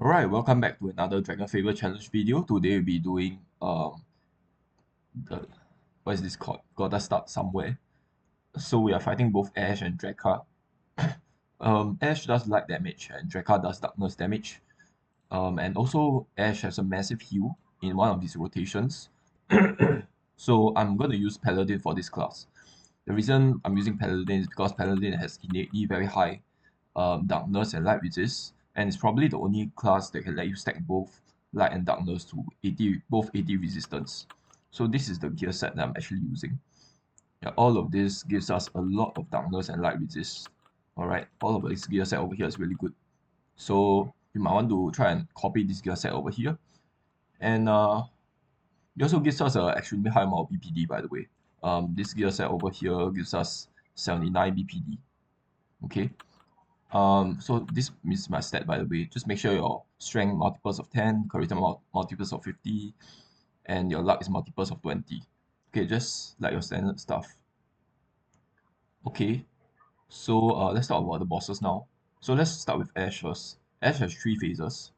Alright, welcome back to another Dragonfable challenge video. Today we'll be doing the what is this called? Gotta start somewhere. So we are fighting both Ash and Drakath. Ash does light damage and Drakath does darkness damage. And also Ash has a massive heal in one of these rotations. So I'm gonna use Paladin for this class. The reason I'm using Paladin is because Paladin has innately very high darkness and light resist, and it's probably the only class that can let you stack both light and darkness to 80, both 80 resistance. So this is the gear set that I'm actually using. Yeah, all of this gives us a lot of darkness and light resist. Alright, all of this gear set over here is really good. So you might want to try and copy this gear set over here. And it also gives us an extremely high amount of BPD, by the way. This gear set over here gives us 79 BPD. Okay. So this is my stat, by the way. Just make sure your strength multiples of 10, charisma multiples of 50, and your luck is multiples of 20. Okay, just like your standard stuff. Okay, so let's talk about the bosses now. So let's start with Ash first. Ash has 3 phases.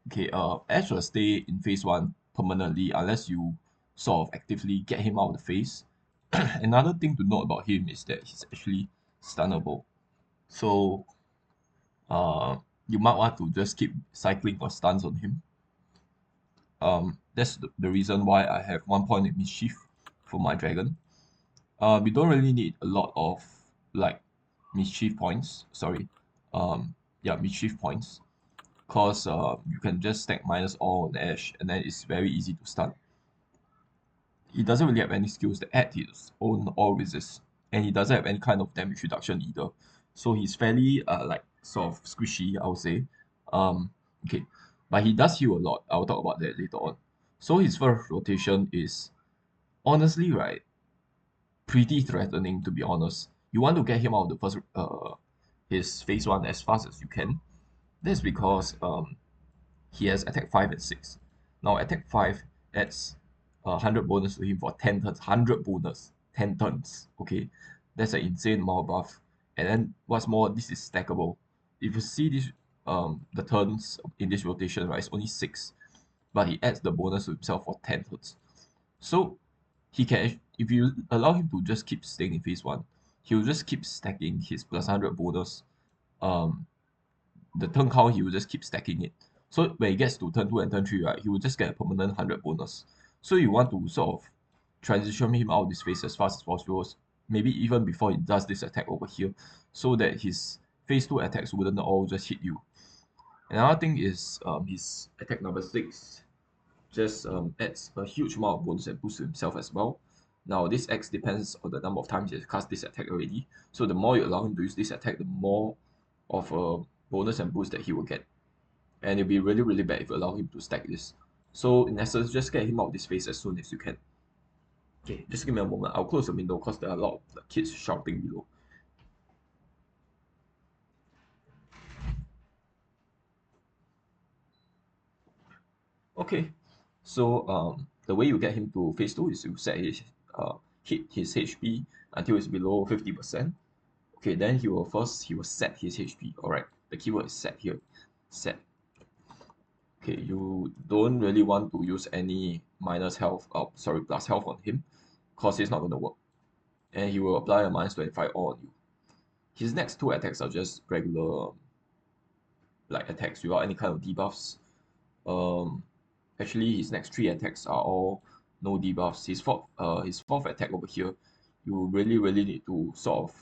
Okay, Ash will stay in phase 1 permanently unless you sort of actively get him out of the phase. Another thing to note about him is that he's actually stunnable. So you might want to just keep cycling for stuns on him. That's the reason why I have 1 point in mischief for my dragon. We don't really need a lot of like mischief points. Sorry, yeah, mischief points, cause you can just stack minus all on Ash, and then it's very easy to stun. He doesn't really have any skills that add his own all resist, and he doesn't have any kind of damage reduction either. So he's fairly like sort of squishy, I would say. Okay, but he does heal a lot. I'll talk about that later on. So his first rotation is honestly right, pretty threatening to be honest. You want to get him out of the first his phase 1 as fast as you can. That's because he has attack 5 and 6. Now attack 5 adds 100 bonus to him for 10 turns. 100 bonus, 10 turns. Okay, that's an insane amount of buff. And then what's more, this is stackable. If you see this, the turns in this rotation, right, it's only 6, but he adds the bonus to himself for 10 turns. So he can, if you allow him to just keep staying in phase 1, he'll just keep stacking his plus 100 bonus. The turn count, he will just keep stacking it. So when he gets to turn 2 and turn 3, right, he will just get a permanent 100 bonus. So you want to sort of transition him out of this phase as fast as possible, maybe even before he does this attack over here, so that his phase 2 attacks wouldn't all just hit you. Another thing is his attack number 6 just adds a huge amount of bonus and boost to himself as well. Now this X depends on the number of times he has cast this attack already. So the more you allow him to use this attack, the more of a bonus and boost that he will get. And it'll be really, really bad if you allow him to stack this. So in essence, just get him out of this phase as soon as you can. Okay, just give me a moment. I'll close the window because there are a lot of kids shouting below. Okay, so the way you get him to phase 2 is you set his hit his HP until it's below 50%. Okay, then he will set his HP. Alright, the keyword is set here. Set. Okay, you don't really want to use any minus health, plus health on him, because it's not going to work. And he will apply a minus 25 all on you. His next 2 attacks are just regular like attacks without any kind of debuffs. Actually, his next 3 attacks are all no debuffs. His fourth attack over here, you really need to sort of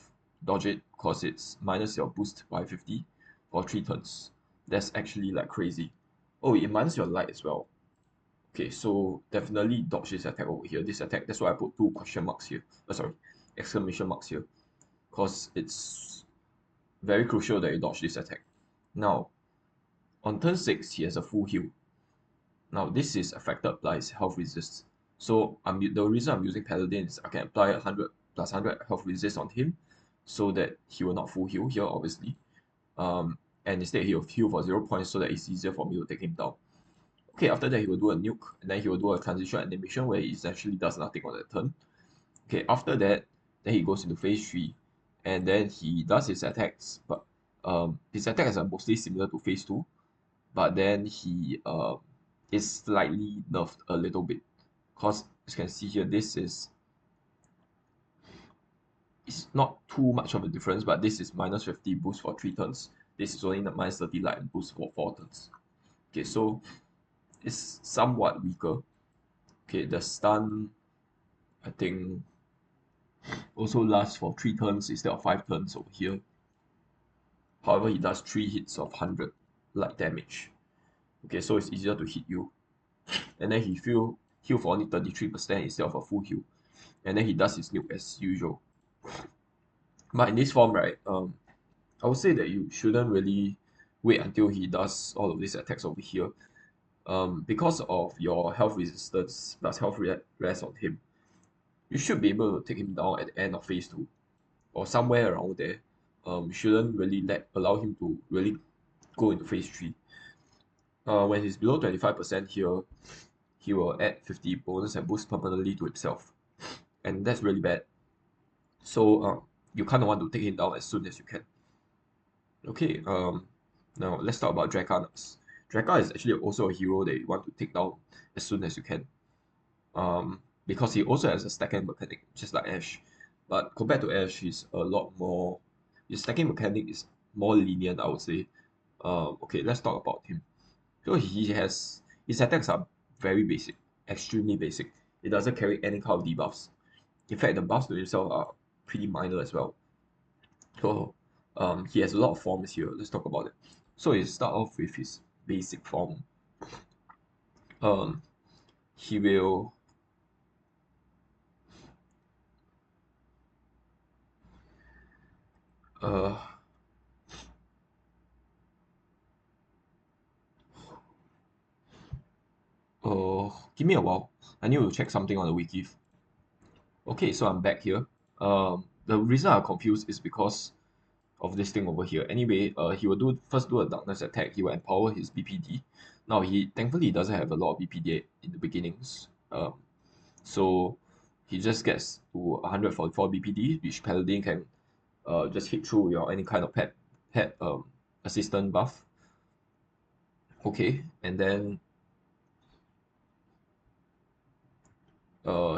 dodge it because it's minus your boost by 50 for 3 turns. That's actually like crazy. Oh, it minus your light as well. Okay, so definitely dodge this attack over here. This attack, that's why I put 2 question marks here. Sorry, exclamation marks here. Because it's very crucial that you dodge this attack. Now, on turn 6, he has a full heal. Now, this is affected by his health resist. So the reason I'm using Paladin is I can apply 100 plus 100 health resist on him so that he will not full heal here, obviously. And instead, he will heal for 0 points so that it's easier for me to take him down. Okay, after that, he will do a nuke, and then he will do a transition animation where he essentially does nothing on that turn. Okay, after that, then he goes into phase 3, and then he does his attacks, but his attacks are mostly similar to phase 2. but then he is slightly nerfed a little bit. Because as you can see here, this is it's not too much of a difference, but this is minus 50 boost for 3 turns. This is only the minus 30 light boost for 4 turns. Okay, so it's somewhat weaker. Okay, the stun, I think, also lasts for 3 turns instead of 5 turns over here. However, he does 3 hits of 100 light damage. Okay, so it's easier to hit you. And then he heal for only 33% instead of a full heal. And then he does his nuke as usual. But in this form, right, I would say that you shouldn't really wait until he does all of these attacks over here. Because of your health resistance plus health rest on him, you should be able to take him down at the end of phase 2 or somewhere around there. You shouldn't really allow him to really go into phase 3. When he's below 25% here, he will add 50 bonus and boost permanently to himself. And that's really bad. So you kind of want to take him down as soon as you can. Okay, now let's talk about Drakath. Drakath is actually also a hero that you want to take down as soon as you can. Because he also has a stacking mechanic, just like Ashe. But compared to Ashe, he's a lot more. His stacking mechanic is more lenient, I would say. Okay, let's talk about him. So his attacks are very basic, extremely basic. It doesn't carry any kind of debuffs. In fact, the buffs to himself are pretty minor as well. So he has a lot of forms here. Let's talk about it. So he start off with his basic form. He will uh give me a while. I need to check something on the wiki. Okay, so I'm back here. The reason I'm confused is because of this thing over here. Anyway, he will first do a darkness attack. He will empower his BPD. Now he thankfully doesn't have a lot of BPD in the beginnings. So he just gets to 144 BPD, which Paladin can just hit through your any kind of pet assistant buff. Okay, and then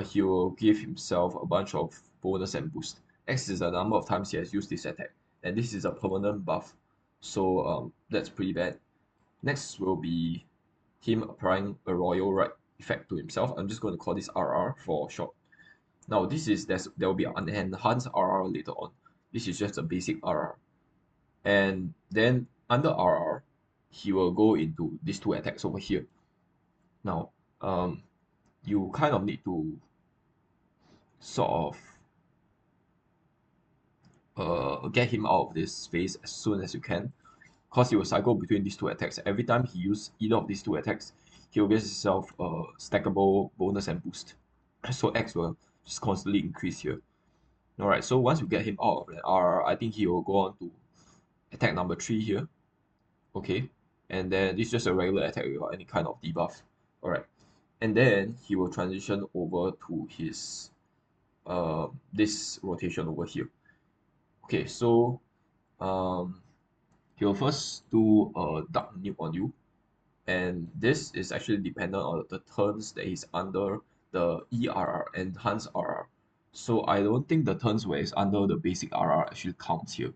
he will give himself a bunch of bonus and boost. X is the number of times he has used this attack, and this is a permanent buff, so that's pretty bad. Next will be him applying a royal right effect to himself. I'm just going to call this RR for short. Now there will be an enhanced RR later on. This is just a basic RR, and then under RR, he will go into these 2 attacks over here. Now, you kind of need to sort of get him out of this phase as soon as you can, because he will cycle between these 2 attacks. Every time he uses either of these 2 attacks, he will get himself a stackable bonus and boost. So X will just constantly increase here. Alright, so once you get him out of that RR, I think he will go on to attack number 3 here. Okay, and then this is just a regular attack without any kind of debuff. Alright, and then he will transition over to his this rotation over here. Okay, so he will first do a dark nuke on you, and this is actually dependent on the turns that he's under the ERR, enhanced RR. So I don't think the turns where it's under the basic RR actually counts here.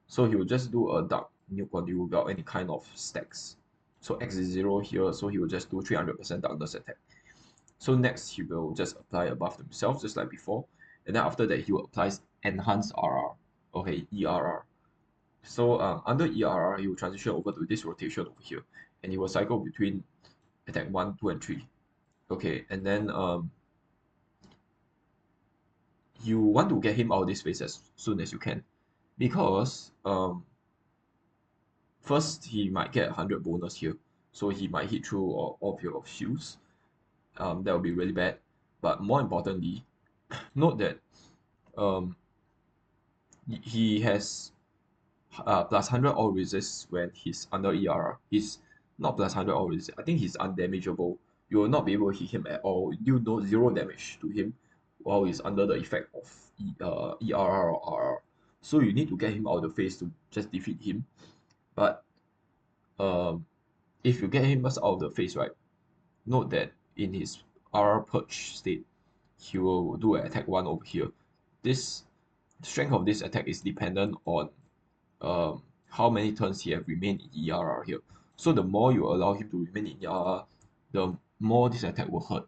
So he will just do a dark nuke on you without any kind of stacks. So X is 0 here, so he will just do 300% darkness attack. So next he will just apply a buff to himself, just like before. And then after that he will apply enhanced RR. Okay, ERR. So under ERR, he will transition over to this rotation over here, and he will cycle between attack 1, 2, and 3. Okay, and then you want to get him out of this phase as soon as you can, because first he might get 100 bonus here, so he might hit through all of your shields. That will be really bad. But more importantly, note that he has plus 100 all resist when he's under ERR. He's not plus 100 all resist. I think he's undamageable. You will not be able to hit him at all. You do 0 damage to him while he's under the effect of ERR or RR. So you need to get him out of the phase to just defeat him. But if you get him out of the face, right, note that in his RR purge state, he will do an attack 1 over here. This strength of this attack is dependent on how many turns he have remained in ERR here. So the more you allow him to remain in ERR, the more this attack will hurt.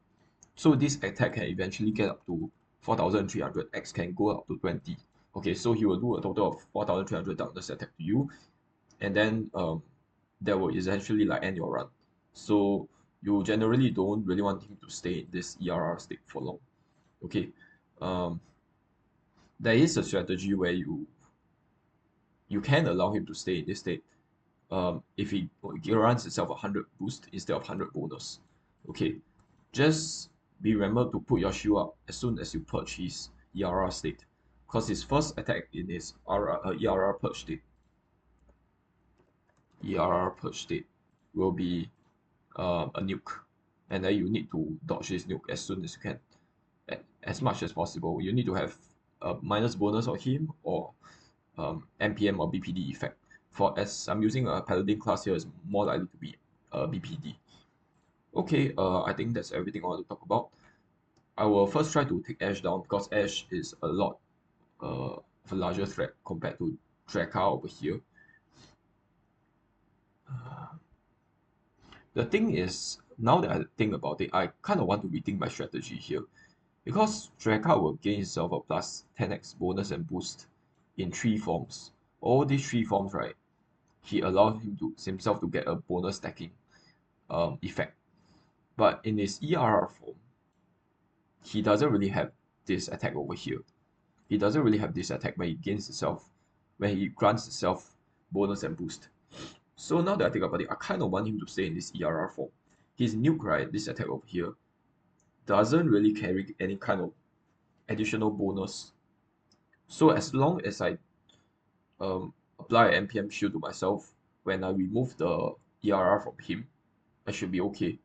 So this attack can eventually get up to 4,300, X can go up to 20. Okay, so he will do a total of 4,300 darkness attack to you, and then that will essentially like end your run. So you generally don't really want him to stay in this ERR state for long. Okay, um, there is a strategy where you can allow him to stay in this state if he runs itself 100 boost instead of 100 bonus. Okay, just be remember to put your shield up as soon as you purge his ERR state, because his first attack in his ERR purge state, will be a nuke, and then you need to dodge this nuke as soon as you can, as much as possible. You need to have a minus bonus on him or NPM or BPD effect. For as I'm using a paladin class here, is more likely to be BPD. Okay, I think that's everything I want to talk about. I will first try to take Ash down because Ash is a lot of a larger threat compared to Drakath over here. The thing is, now that I think about it, I kind of want to rethink my strategy here. Because Drakath will gain himself a plus 10x bonus and boost in 3 forms. All these 3 forms, right, he allows himself to get a bonus stacking effect. But in his ERR form, he doesn't really have this attack over here. He doesn't really have this attack when he gains itself, when he grants itself bonus and boost. So now that I think about it, I kind of want him to stay in this ERR form. His nuke, right, this attack over here, doesn't really carry any kind of additional bonus. So as long as I apply an NPM shield to myself, when I remove the ERR from him, I should be okay.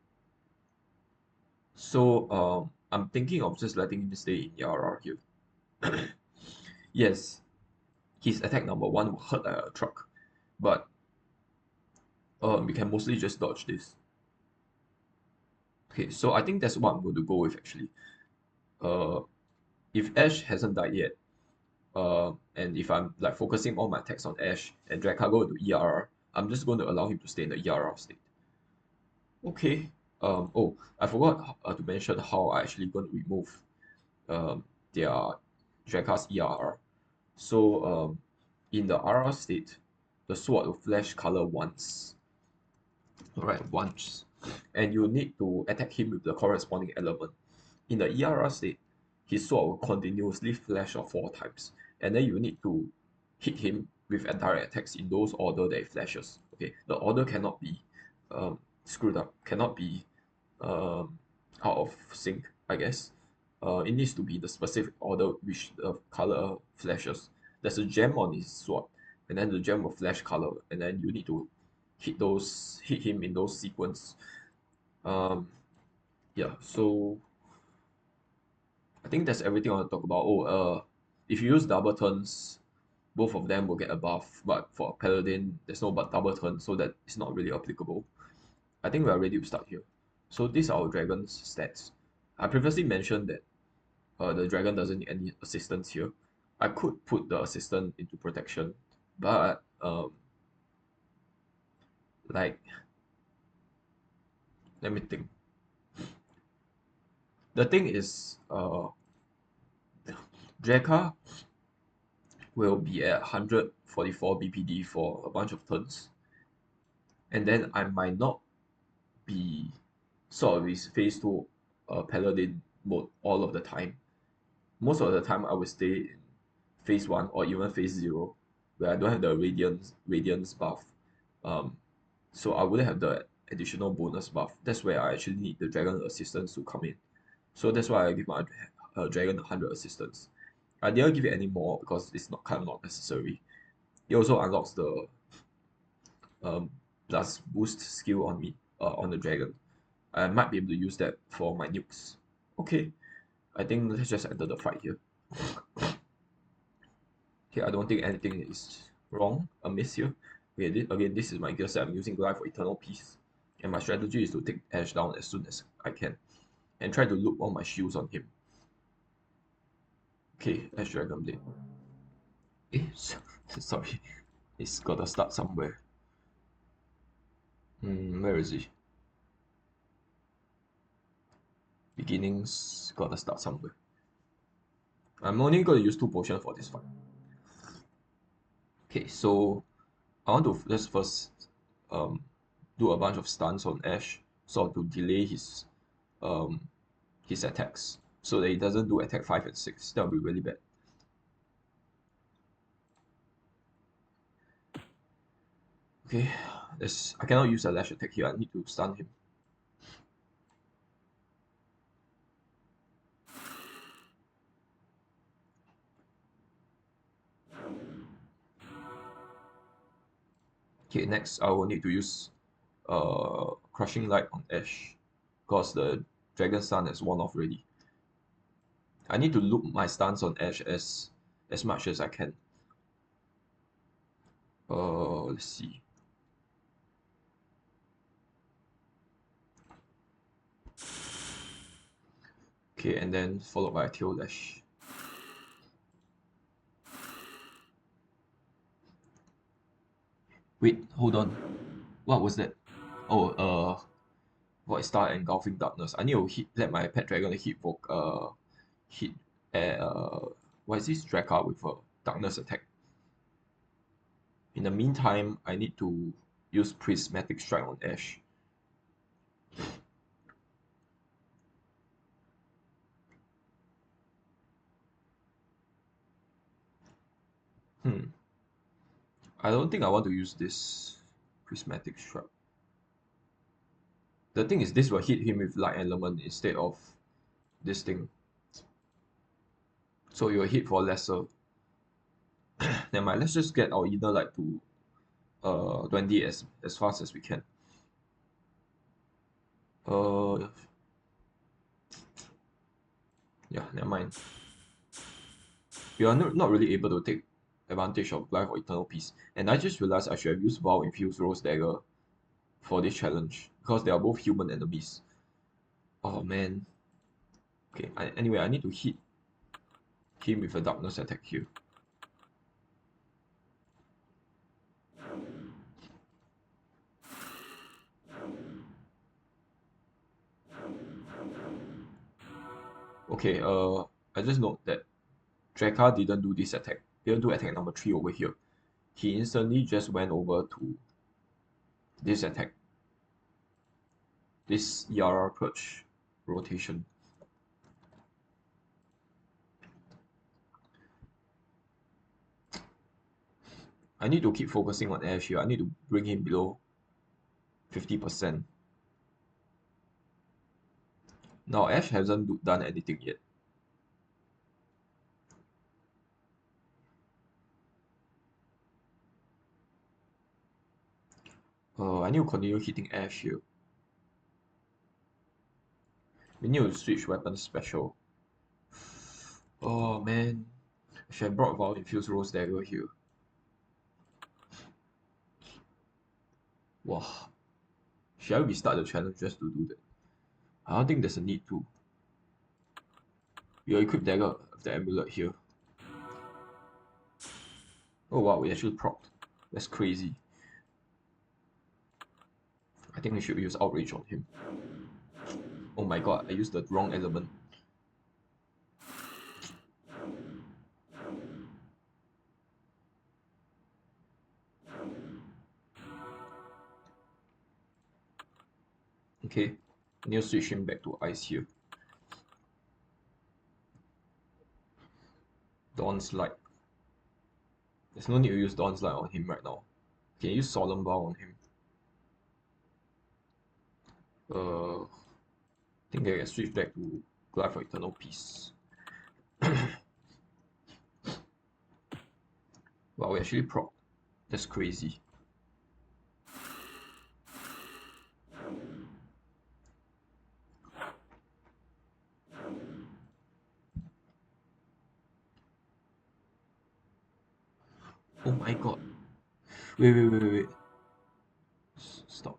So I'm thinking of just letting him stay in ERR here. Yes, his attack number 1 will hurt like a truck, but we can mostly just dodge this. Okay, so I think that's what I'm going to go with actually. If Ash hasn't died yet, and if I'm like focusing all my attacks on Ash and Drakath go into ERR, I'm just going to allow him to stay in the ERR state. Okay. Oh, I forgot to mention how I actually going to remove their Drakath's ERR. So in the RR state, the sword will flash color once. Alright, once. And you need to attack him with the corresponding element. In the ERR state, his sword will continuously flash 4 times. And then you need to hit him with direct attacks in those order that it flashes. Okay, the order cannot be screwed up, cannot be out of sync, I guess. It needs to be the specific order which the color flashes. There's a gem on his sword, and then the gem will flash color, and then you need to hit him in those sequence. Yeah, so I think that's everything I want to talk about. Oh, if you use double turns, both of them will get a buff, but for Paladin, there's no but double turn, so that is not really applicable. I think we are ready to start here. So these are our dragon's stats. I previously mentioned that the dragon doesn't need any assistance here. I could put the assistant into protection, but like, let me think. The thing is, Drakath will be at 144 BPD for a bunch of turns, and then I might not be sort of this phase 2 paladin mode all of the time. Most of the time I will stay in phase 1 or even phase 0 where I don't have the radiance buff. So I wouldn't have the additional bonus buff. That's where I actually need the dragon assistance to come in. So that's why I give my dragon 100 assistance. I didn't give it any more because it's not necessary. It also unlocks the plus boost skill on me on the dragon. I might be able to use that for my nukes. Okay, I think let's just enter the fight here. Okay, I don't think anything is wrong, amiss here. Okay, again, this is my gear set. I'm using Life for Eternal Peace. And my strategy is to take Ash down as soon as I can and try to loop all my shields on him. Okay, Ash Dragon Blade. Sorry. It's gotta start somewhere. Where is he? Beginnings gotta start somewhere. I'm only gonna use 2 potions for this fight. Okay, so I want to just first do a bunch of stuns on Ash, so to delay um his attacks, so that he doesn't do attack 5 and 6. That would be really bad. Okay, I cannot use a lash attack here. I need to stun him. Okay, next I will need to use crushing light on Ash, because the dragon stun has worn off already. I need to loop my stuns on Ash as much as I can. Let's see. Okay, and then followed by a tail lash. Wait, hold on. What was that? Oh, Void Star Engulfing Darkness. I need to let my pet dragon hit what is this Drakath with a darkness attack. In the meantime, I need to use Prismatic Strike on Ash. I don't think I want to use this Prismatic Strike. The thing is, this will hit him with Light Element instead of this thing. So you will hit for lesser. Never mind, let's just get our Inner Light to 20 as fast as we can. Yeah, never mind. We are not really able to take advantage of Life or Eternal Peace. And I just realized I should have used Vow Infused Rose Dagger for this challenge, because they are both human enemies. Oh man. Okay, anyway, I need to hit him with a darkness attack here. Okay, I just note that Drakath didn't do this attack. Didn't do attack number 3 over here. He instantly just went over to this attack. This ERR-stacks rotation. I need to keep focusing on Ash here. I need to bring him below 50%. Now Ash hasn't done anything yet. I need to continue hitting Ash here. We need to switch weapon special. Oh man, I should have brought Vow Infused Rose Dagger here. Wow. Should I restart the challenge just to do that? I don't think there's a need to. We'll equip Dagger of the amulet here. Oh wow, we actually procced. That's crazy. I think we should use Outrage on him. Oh my god, I used the wrong element. Okay, I need to switch him back to ice here. Dawn's Light. There's no need to use Dawn's Light on him right now. Can you use Solemn Vow on him? I think I can switch back to Glide for Eternal Peace. Wow, we actually proc. That's crazy. Oh my god. Wait. Stop.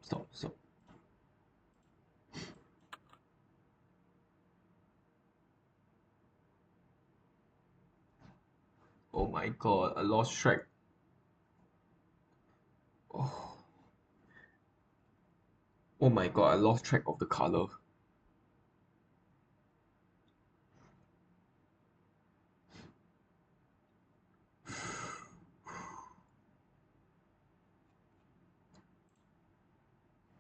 my god, I lost track. Oh, oh my god, I lost track of the color.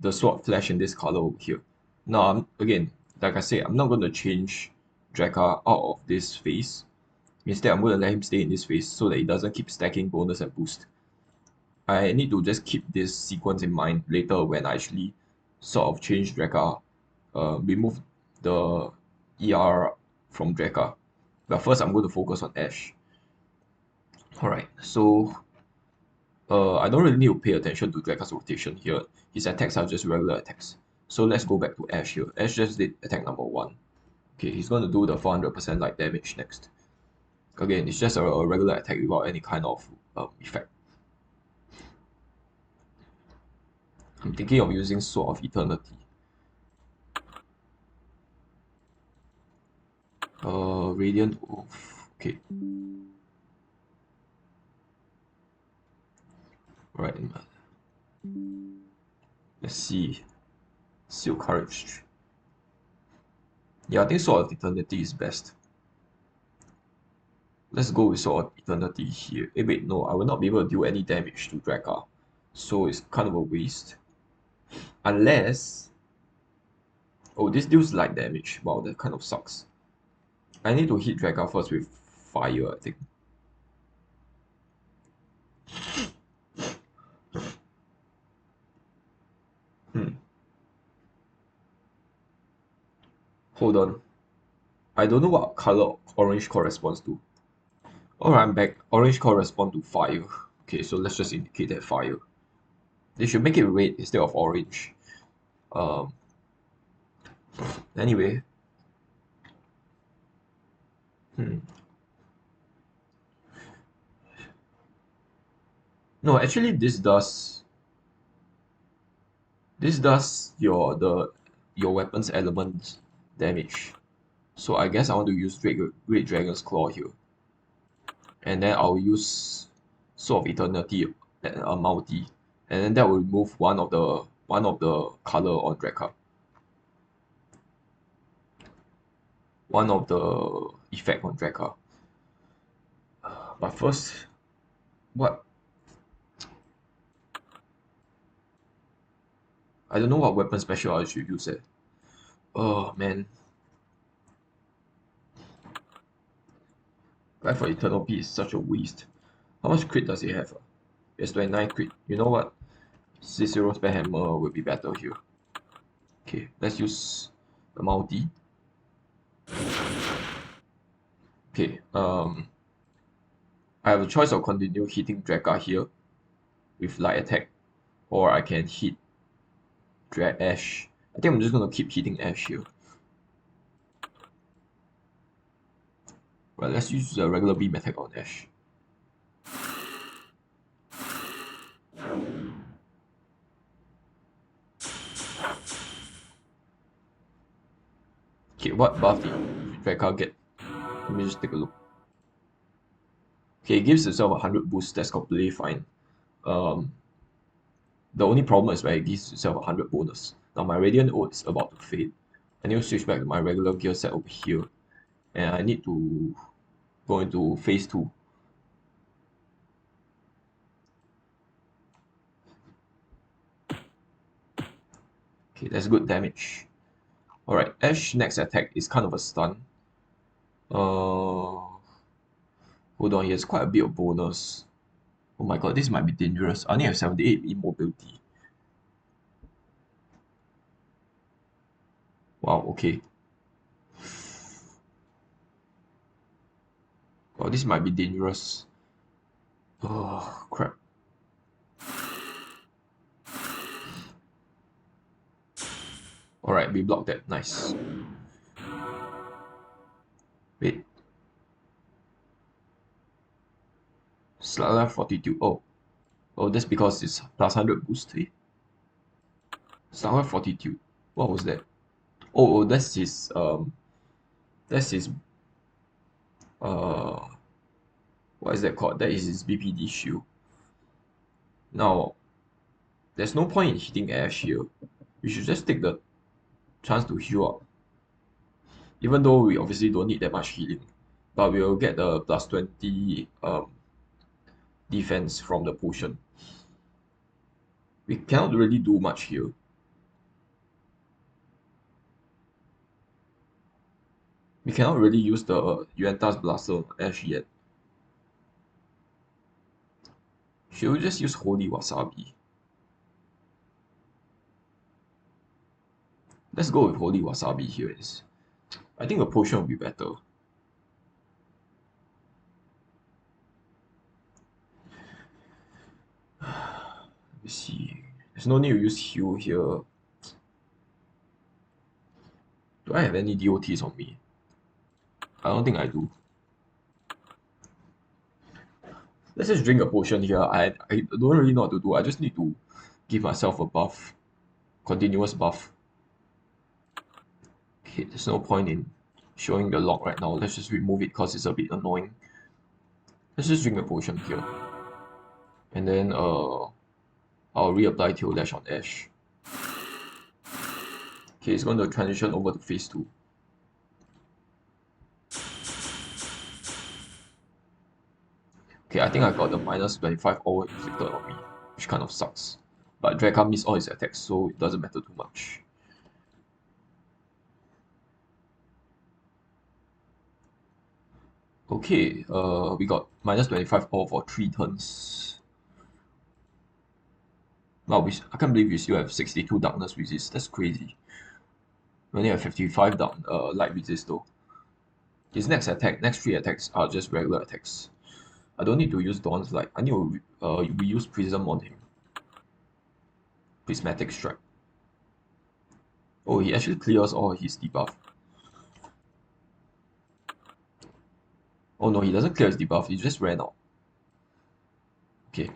The sword flash in this color over here. Now, again, like I said, I'm not going to change Drakath out of this phase. Instead, I'm going to let him stay in this phase so that he doesn't keep stacking bonus and boost. I need to just keep this sequence in mind later when I actually sort of change Drakath, remove the ER from Drakath. But first, I'm going to focus on Ash. Alright, so I don't really need to pay attention to Drakath's rotation here. His attacks are just regular attacks. So let's go back to Ash here. Ash just did attack number 1. Okay, he's going to do the 400% light damage next. Again, it's just a regular attack without any kind of effect. I'm thinking of using Sword of Eternity. Radiant Oath. Okay. Right. Let's see. Seal Courage. Yeah, I think Sword of Eternity is best. Let's go with Sword of Eternity here. Wait, no, I will not be able to do any damage to Drakath. So it's kind of a waste. Unless... Oh, this deals light damage. Wow, that kind of sucks. I need to hit Drakath first with fire, I think. Hold on. I don't know what color orange corresponds to. Alright, I'm back. Orange corresponds to fire. Okay, so let's just indicate that fire. They should make it red instead of orange. Anyway. No, actually this does your weapon's element damage. So I guess I want to use Great Dragon's Claw here. And then I'll use Sword of Eternity and a multi. And then that will remove one of the color on Drakath. One of the effect on Drakath. But first, what? I don't know what weapon special I should use it. Oh man. Life for Eternal Peace is such a waste. How much crit does it have? It has 29 crit. You know what? Cicero's Spare Hammer will be better here. Okay, let's use the multi. Okay, I have a choice of continue hitting Drakath here with light attack, or I can hit Ash. I think I'm just gonna keep hitting Ash here. Right, let's use the regular beam attack on Ash. Okay, what buff did Drakath get? Let me just take a look. Okay, it gives itself 100 boost, that's completely fine. The only problem is where it gives itself 100 bonus. Now my Radiant Oath is about to fade. I need to switch back to my regular gear set over here. And I need to go into phase 2. Okay, that's good damage. Alright, Ash next attack is kind of a stun. Hold on, he has quite a bit of bonus. Oh my god, this might be dangerous. I only have 78 immobility. Wow, okay. Wow, this might be dangerous. Oh, crap. Alright, we blocked that. Nice. Wait. Slight life fortitude. Oh. Oh, that's because it's plus 100 boost. Eh? Slight life fortitude. What was that? Oh, that's his uh What is that called? That is his BPD-shield. Now, there's no point in hitting Ash here. We should just take the chance to heal up. Even though we obviously don't need that much healing. But we'll get the plus 20 defense from the potion. We cannot really do much here. We cannot really use the Yuenta's Blaster on Ash yet. Should we just use Holy Wasabi? Let's go with Holy Wasabi here. I think a potion will be better. Let me see. There's no need to use heal here. Do I have any DOTs on me? I don't think I do. Let's just drink a potion here. I don't really know what to do. I just need to give myself a buff. Continuous buff. Okay, there's no point in showing the lock right now. Let's just remove it because it's a bit annoying. Let's just drink a potion here. And then I'll reapply Tail Dash on Ash. Okay, it's going to transition over to phase 2. Okay, I think I got the minus 25 all inflicted on me, which kind of sucks. But Drakath missed all his attacks, so it doesn't matter too much. Okay, we got minus 25 all for 3 turns. Wow, I can't believe we still have 62 darkness resist. That's crazy. We only have 55 light resist though. His next 3 attacks are just regular attacks. I don't need to use Dawn's Light. I need to reuse Prism on him. Prismatic Strike. Oh, he actually clears all his debuff. Oh no, he doesn't clear his debuff, he just ran out. Okay.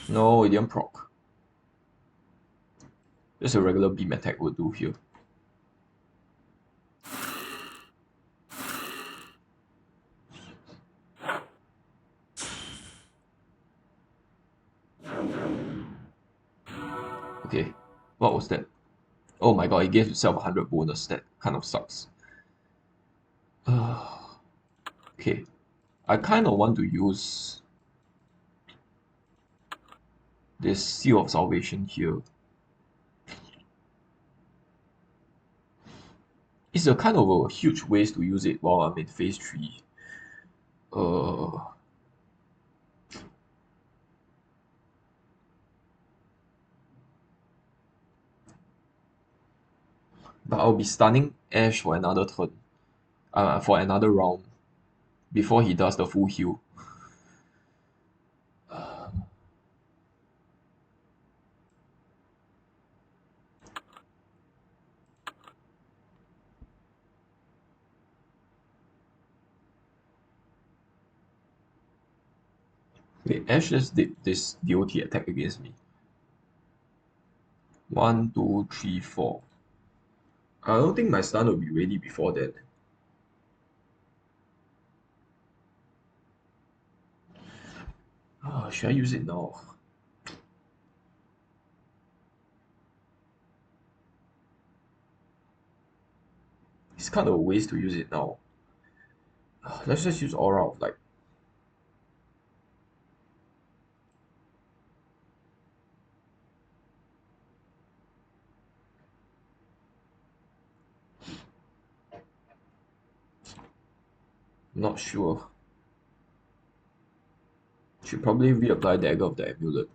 No, it didn't proc. Just a regular beam attack would do here. Okay, what was that? Oh my god, he gave himself 100 bonus. That kind of sucks. Okay, I kind of want to use this Seal of Salvation here. It's a kind of a huge waste to use it while I'm in phase 3. But I'll be stunning Ash for another turn. For another round. Before he does the full heal. Wait, Ash just did this DOT attack against me. 1, 2, 3, 4. I don't think my stun will be ready before that. Should I use it now? It's kind of a waste to use it now. Let's just use Aura of Light. Not sure. Should probably reapply Dagger of the Amulet.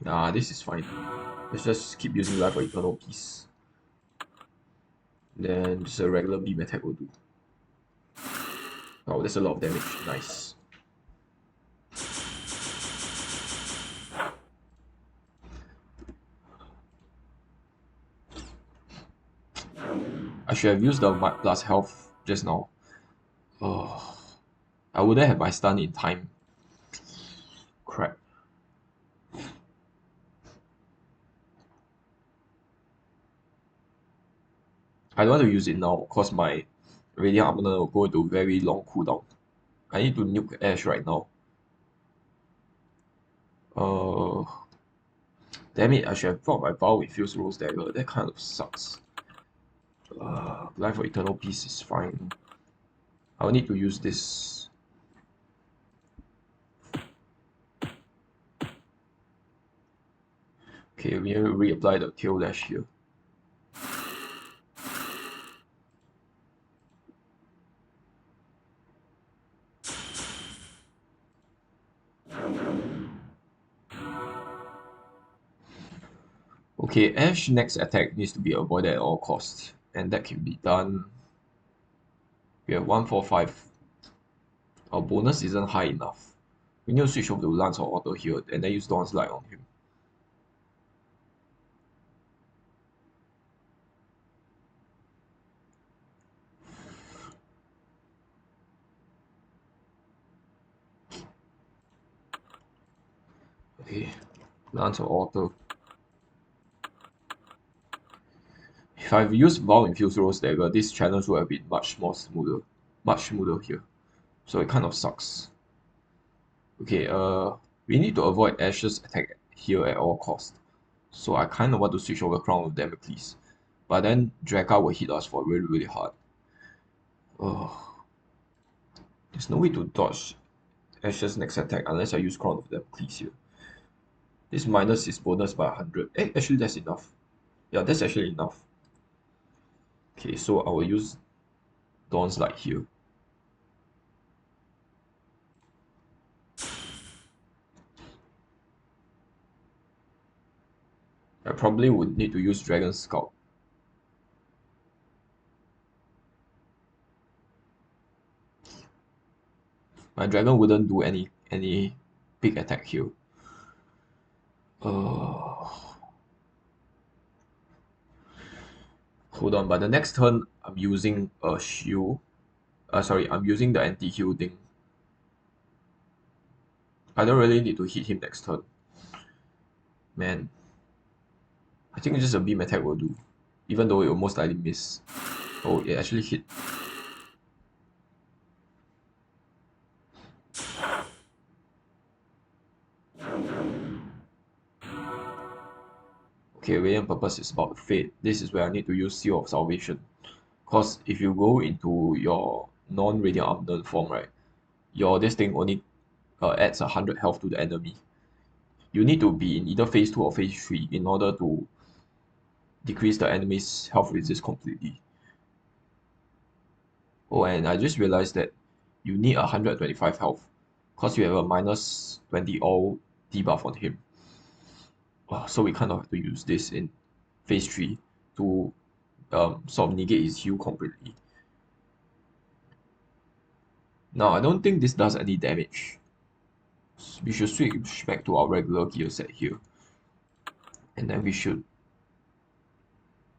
Nah, this is fine. Let's just keep using Life for Eternal Peace. Then just a regular beam attack will do. Oh, that's a lot of damage. Nice. I should have used the plus health just now. I wouldn't have my stun in time. Crap. I don't want to use it now because my radiant armor will go to very long cooldown. I need to nuke Ash right now. Uh, Damn it, I should have brought my bow with Fuse Rose Dagger. That kind of sucks. Life for Eternal Peace is fine. I'll need to use this. Okay, we need to reapply the tail dash here. Okay, Ash next attack needs to be avoided at all costs, and that can be done. We have 145. Our bonus isn't high enough. We need to switch over to Lance or Auto here, and then use Dawn's Light on him. Okay, Lance or Auto. If I've used Vow Infused Rose Dagger, this challenge would have been much smoother here. So it kind of sucks. Okay, we need to avoid Ash's attack here at all costs. So I kind of want to switch over Crown of Democles. But then Drakath will hit us for really hard. There's no way to dodge Ash's next attack unless I use Crown of Democles here. This minus his bonus by 100. Actually that's enough. Yeah, that's actually enough. Okay, so I will use Dawn's Light here. I probably would need to use Dragon Scout. My dragon wouldn't do any big attack here. Hold on, but the next turn I'm using a shield. I'm using the anti-heal thing. I don't really need to hit him next turn. Man. I think just a beam attack will do. Even though it will most likely miss. Oh, it actually hit. Okay, Radiant Purpose is about to fade. This is where I need to use Seal of Salvation. Because if you go into your non-Radiant Armament form, right, this thing only adds 100 health to the enemy. You need to be in either phase 2 or phase 3 in order to decrease the enemy's health resist completely. Oh, and I just realized that you need 125 health because you have a minus 20 all debuff on him. So we kind of have to use this in phase 3 to sort of negate his heal completely. Now, I don't think this does any damage. We should switch back to our regular gear set here. And then we should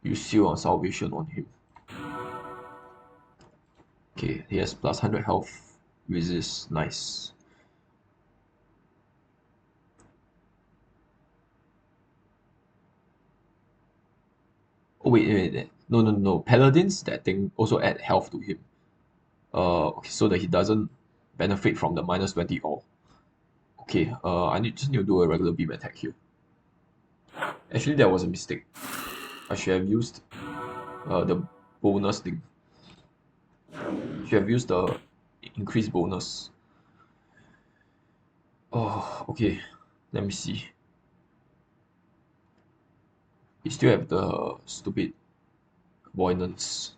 use Seal on Salvation on him. Okay, he has plus 100 health resist. Nice. Oh, wait. No. Paladins, that thing also add health to him. Okay, so that he doesn't benefit from the minus 20 all. Okay, I just need to do a regular beam attack here. Actually, that was a mistake. I should have used the bonus thing. Should have used the increased bonus. Oh, okay. Let me see. You still have the stupid avoidance.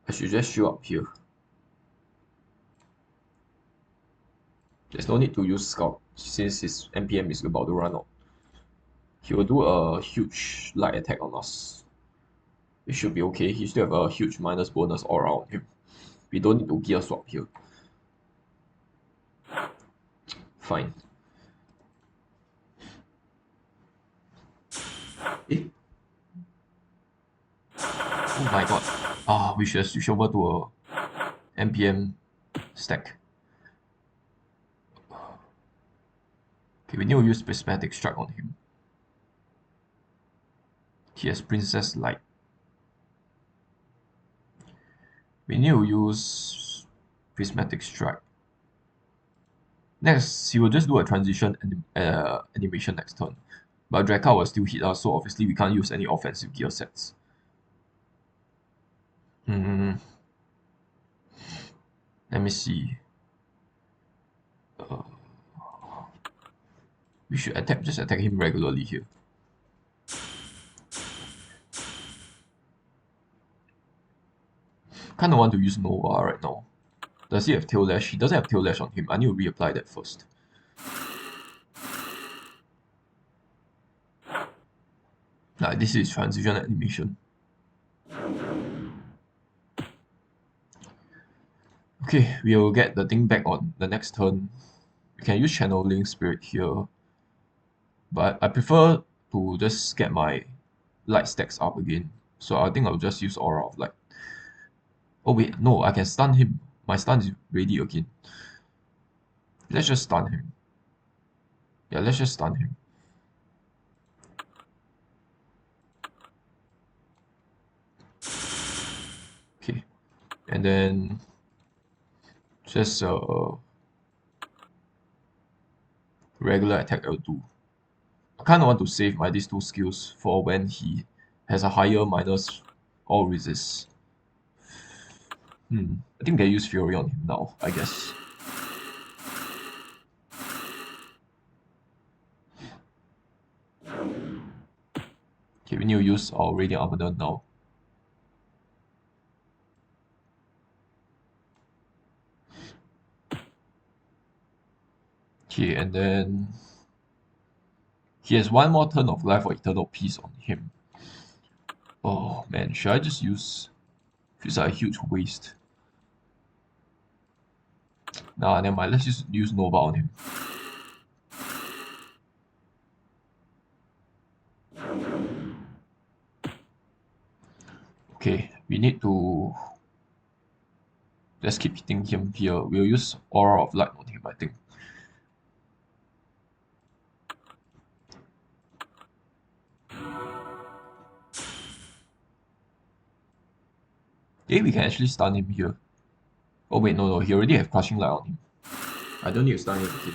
I should just show up here. There's no need to use Scout since his NPM is about to run out. He will do a huge light attack on us. It should be okay. He still have a huge minus bonus all around him. We don't need to gear swap here. Fine. Oh my god. We should switch over to a NPM stack. Okay, we need to use Prismatic Strike on him. He has Princess Light. We need to use prismatic strike. Next, he will just do a transition animation next turn. But Drakath will still hit us, so obviously we can't use any offensive gear sets. Let me see. We should just attack him regularly here. Kinda want to use Nova right now. Does he have Tail Lash? He doesn't have Tail Lash on him. I need to reapply that first. This is transition animation. Okay, we'll get the thing back on the next turn. We can use Channeling Spirit here. But I prefer to just get my light stacks up again. So I think I'll just use Aura of Light. Oh wait, no, I can stun him. My stun is ready again. Let's just stun him. Yeah, let's just stun him. Okay, and then just regular attack L2. I kind of want to save my these two skills for when he has a higher minus or resist. I think they use Fury on him now, I guess. Okay, we need to use our Radiant Armor now. Okay, and then he has one more turn of Life or Eternal Peace on him. Oh man, should I just use... Feels like a huge waste. Nah, never mind, let's just use Nova on him. Okay, we need to just keep hitting him here. We'll use Aura of Light on him, I think. Okay, we can actually stun him here. Oh wait, no, he already have Crushing Light on him. I don't need to stun him again.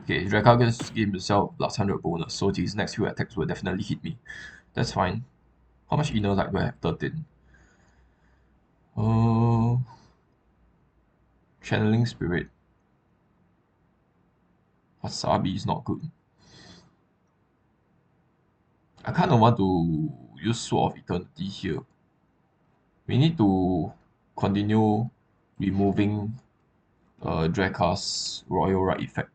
Okay, Drakath just gave himself plus 100 bonus, so his next few attacks will definitely hit me. That's fine. How much inner light do I have? 13. Channeling Spirit. Wasabi is not good. I kind of want to use Sword of Eternity here. We need to continue removing Drakath's Royal Right effect.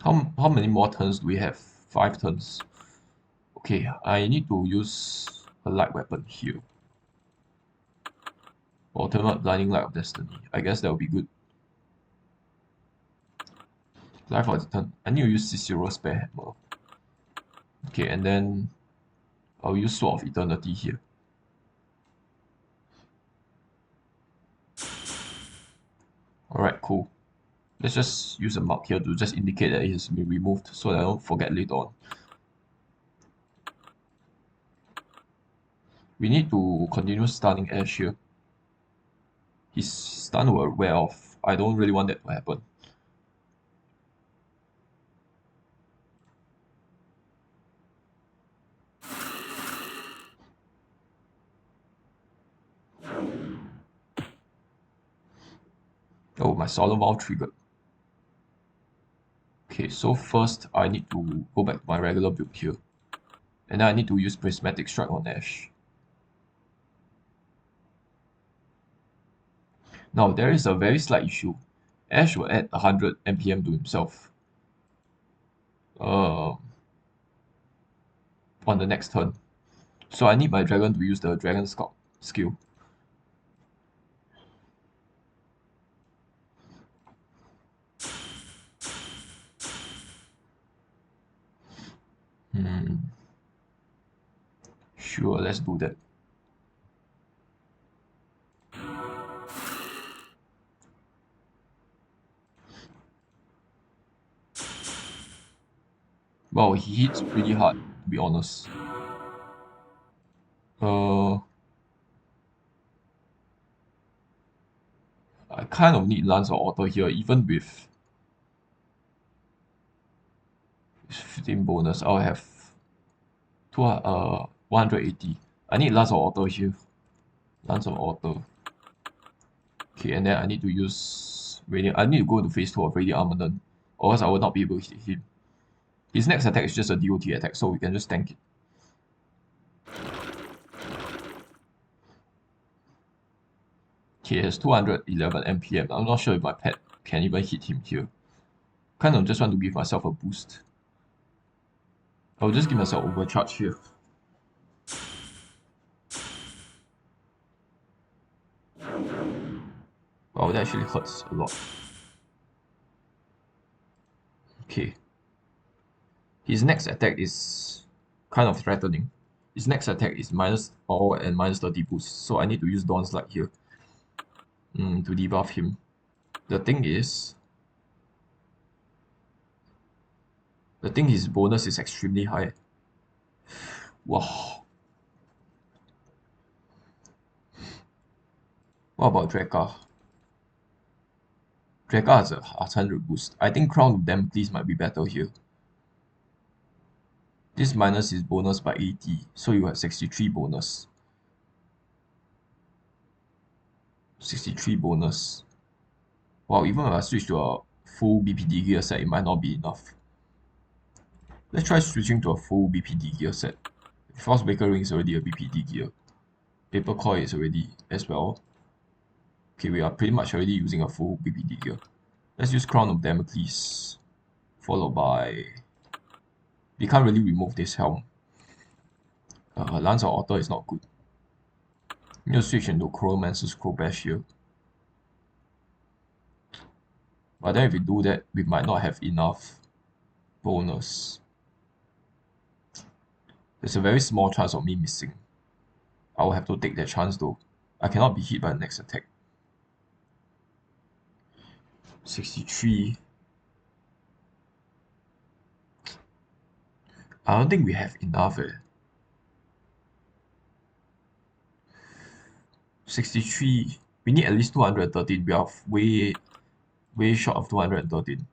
How many more turns do we have? 5 turns. Okay, I need to use a light weapon here. Ultimate Blinding Light of Destiny. I guess that would be good. Life for the turn. I need to use Cicero's Spare Hammer. Okay, and then I'll use Sword of Eternity here. Alright, cool. Let's just use a mark here to just indicate that it has been removed so that I don't forget later on. We need to continue stunning Ash here. His stun will wear off. I don't really want that to happen. Oh, my Solemn Vow triggered. Okay, so first I need to go back to my regular build here. And then I need to use Prismatic Strike on Ash. Now, there is a very slight issue. Ash will add 100 NPM to himself on the next turn. So I need my dragon to use the Dragon Sculpt skill. Sure, let's do that. Well, he hits pretty hard, to be honest. I kind of need Lance or Auto here, even with 15 bonus. I'll have 180. I need Lance or Auto here. Lance or Auto. Okay, and then I need to use Radiant. I need to go into phase 2 of Radiant Armament, or else I will not be able to hit him. His next attack is just a DOT attack, so we can just tank it. Okay, it has 211 MPM. I'm not sure if my pet can even hit him here. Kind of just want to give myself a boost. I'll just give myself overcharge here. Wow, that actually hurts a lot. Okay. His next attack is kind of threatening. His next attack is minus all and minus 30 boost, so I need to use Dawn's Light here to debuff him. The thing is, his bonus is extremely high. Wow. What about Drakath? Drakath has a 100 boost. I think Crown of Democles might be better here. This minus his bonus by 80, so you have 63 bonus. 63 bonus. Wow, even if I switch to a full BPD gear set, it might not be enough. Let's try switching to a full BPD gear set. Frostbreaker ring is already a BPD gear. Paper coil is already as well. Okay, we are pretty much already using a full BPD gear. Let's use Crown of Democles, followed by... We can't really remove this Helm. Lance or Auto is not good. We need to switch into Chromancer's c-khopesh here. But then if we do that, we might not have enough bonus. There's a very small chance of me missing. I will have to take that chance though. I cannot be hit by the next attack. 63. I don't think we have enough. 63. We need at least 213. We are way short of 213.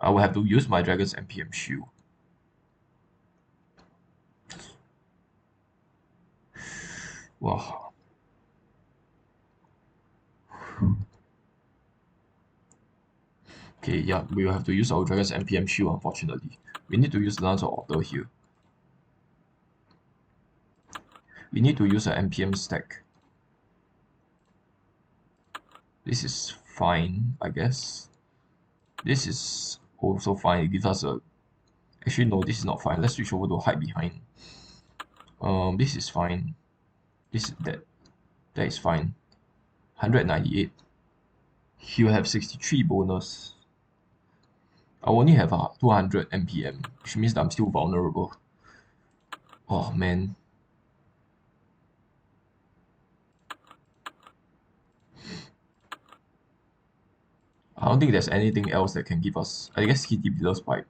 I will have to use my Dragon's MPM shield. Wow. Okay, yeah, we will have to use our Dragon's MPM shield, unfortunately. We need to use Lance or Auto here. We need to use an MPM stack. This is fine, I guess. This is also fine. It gives us a... Actually, no, this is not fine. Let's switch over to hide behind. This is fine. That is fine. 198. He will have 63 bonus. I only have a 200 MPM, which means that I'm still vulnerable. Oh man. I don't think there's anything else that can give us. I guess Kitty Below Pipe.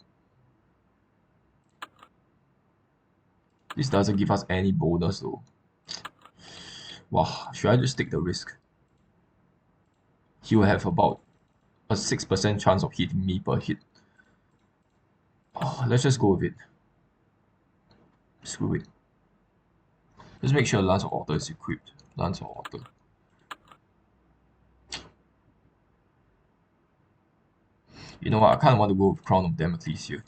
This doesn't give us any bonus though. Wow, should I just take the risk? He will have about a 6% chance of hitting me per hit. Oh, let's just go with it. Screw it. Just make sure Lance of Auto is equipped. Lance of Auto. You know what, I kind of want to go with Crown of Democles here.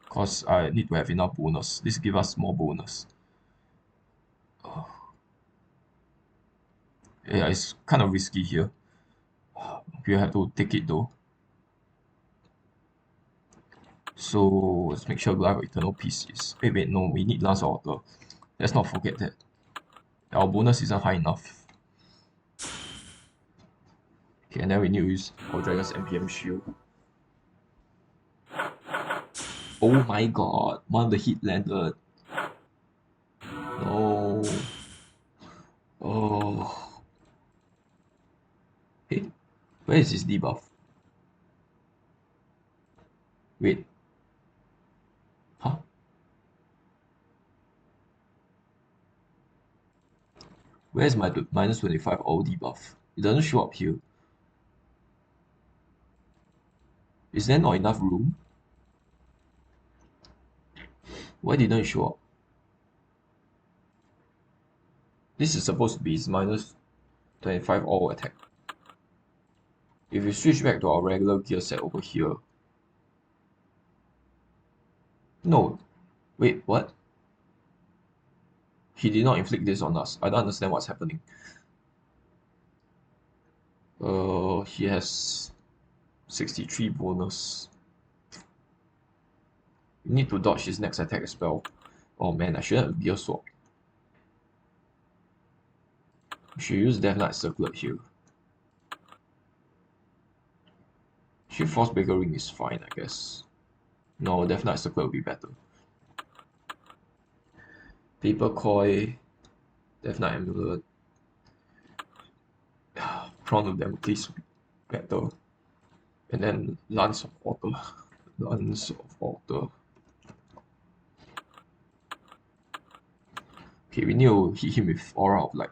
Because I need to have enough bonus. This gives us more bonus. Oh. Yeah, it's kind of risky here. We have to take it though. So let's make sure we have Eternal Peace is... Wait, no, we need Lance of Auto. Let's not forget that. Our bonus isn't high enough. Okay, and then we need to use our Dragon's MPM shield. Oh my god, one of the hit landed. No. Oh. Hey, where is his debuff? Wait. Where's my minus 25 all debuff? It doesn't show up here. Is there not enough room? Why didn't it show up? This is supposed to be his minus 25 all attack. If we switch back to our regular gear set over here. No. Wait, what? He did not inflict this on us. I don't understand what's happening. He has 63 bonus. We need to dodge his next attack as well. Oh man, I shouldn't have gear swap. We should use Death Knight Circlet here. Actually, Frostbreaker ring is fine, I guess. No, Death Knight Circlet will be better. Paper coil, Death Knight amulet. Crown of Democles will be better. And then Lance of Water. Lance of Water. Okay, we need to hit him with Aura of Light.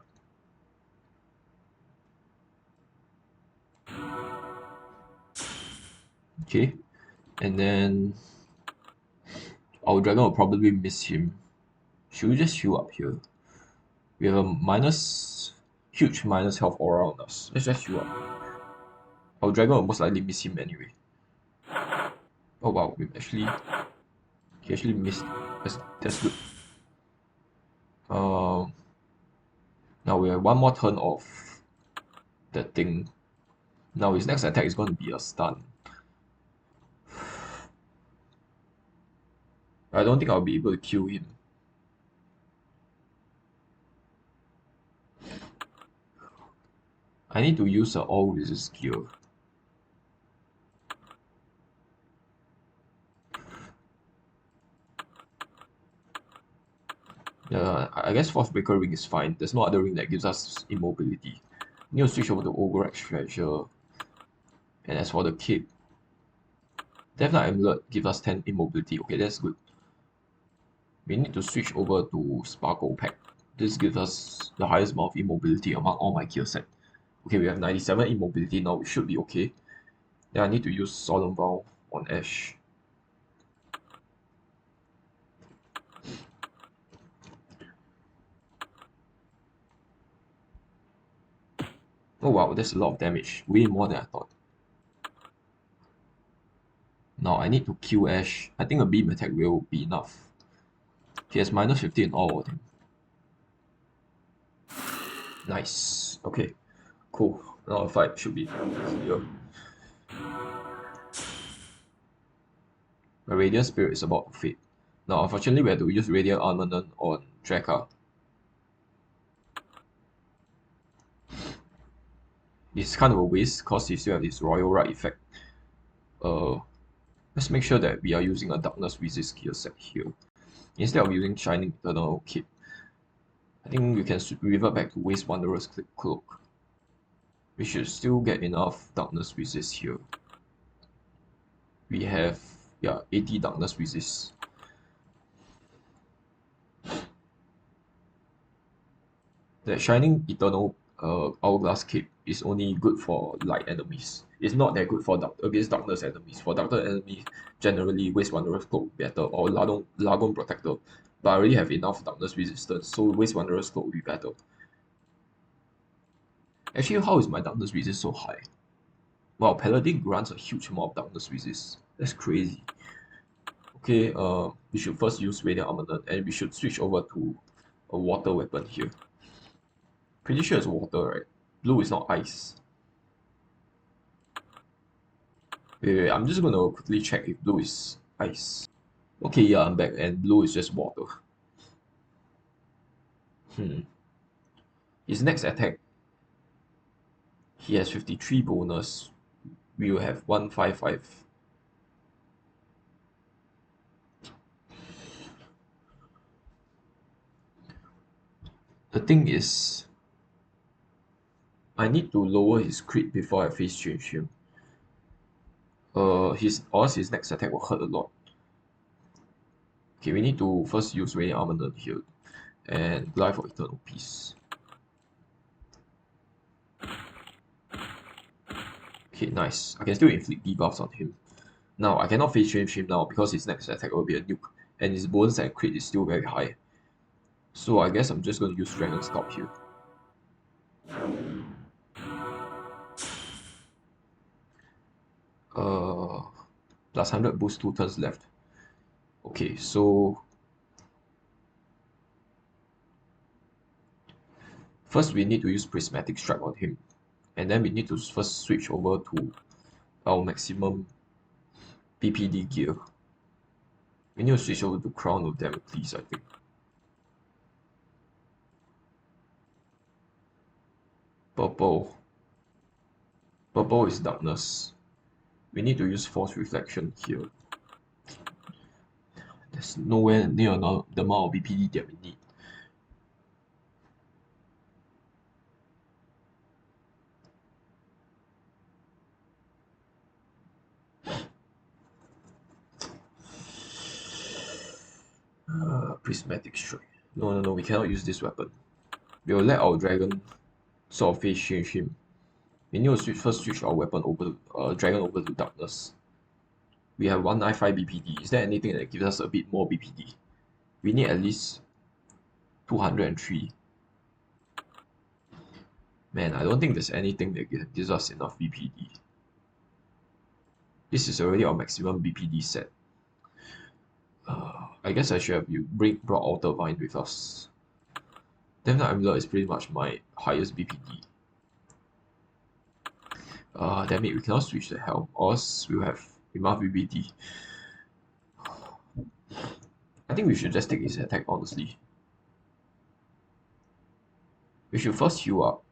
Okay, and then our dragon will probably miss him. Should we just heal up here? We have a huge minus health aura on us. Let's just heal up. Our dragon will most likely miss him anyway. Oh wow, he actually missed. That's good. Now we have one more turn of that thing. Now his next attack is going to be a stun. I don't think I'll be able to kill him. I need to use an all resist gear. Yeah, I guess Frostbreaker ring is fine. There's no other ring that gives us immobility. Need to switch over to Ogre's treasure. And as for the cape, Death Knight amulet gives us 10 immobility. Okay, that's good. We need to switch over to Sparkle pack. This gives us the highest amount of immobility among all my gear set. Okay, we have 97 immobility now. We should be okay. Then I need to use Solemn Vow on Ash. Oh wow, that's a lot of damage. Way more than I thought. Now I need to kill Ash. I think a beam attack will be enough. He has minus 50 in all of them. Nice. Okay. Cool. Now the fight should be here. The Radiant Spirit is about to fade. Now unfortunately we have to use Radiant Armament on Drakath. It's kind of a waste because he still has this Royal Right effect. Let's make sure that we are using a Darkness Resist gear set here. Instead of using Shining Eternal Cape, I think we can revert back to Waste Wanderer's Cloak. We should still get enough Darkness Resist here. We have, 80 Darkness Resist. The Shining Eternal Hourglass Cape is only good for light enemies. It's not that good for against darkness enemies. For darkness enemies, generally Waste Wanderer's Cloak better, or Lagon Protector. But I already have enough darkness resistance, so Waste Wanderer's Cloak will be better. Actually, how is my darkness resist so high? Wow, Paladin grants a huge amount of darkness resist. That's crazy. Okay, we should first use Radiant Armament, and we should switch over to a water weapon here. Pretty sure it's water, right? Blue is not ice. Wait, I'm just gonna quickly check if blue is ice. Okay, yeah, I'm back, and blue is just water. His next attack, he has 53 bonus. We will have 155. The thing is, I need to lower his crit before I face change him. His next attack will hurt a lot. Okay, we need to first use Radiant Armament here and Life for Eternal Peace. Okay, nice. I can still inflict debuffs on him. Now, I cannot face change him now because his next attack will be a nuke, and his bonus and crit is still very high. So I guess I'm just going to use Dragon Stop here. Plus 100 boost 2 turns left. Okay, so first we need to use Prismatic Strike on him, and then we need to first switch over to our maximum BPD gear. We need to switch over to Crown of Democles, I think. Purple. Purple is darkness. We need to use Force Reflection here. There's nowhere near the amount of BPD that we need. Prismatic Strike. No, we cannot use this weapon. We will let our dragon sort of face change him. We need to first switch our weapon over to, dragon over to darkness. We have 195 BPD. Is there anything that gives us a bit more BPD? We need at least 203. Man, I don't think there's anything that gives us enough BPD. This is already our maximum BPD set. I guess I should have brought Altar Vine with us. Then the amulet is pretty much my highest BPD. Damn it, we cannot switch the Helm, or else we'll have enough BPD. I think we should just take his attack, honestly. We should first heal up,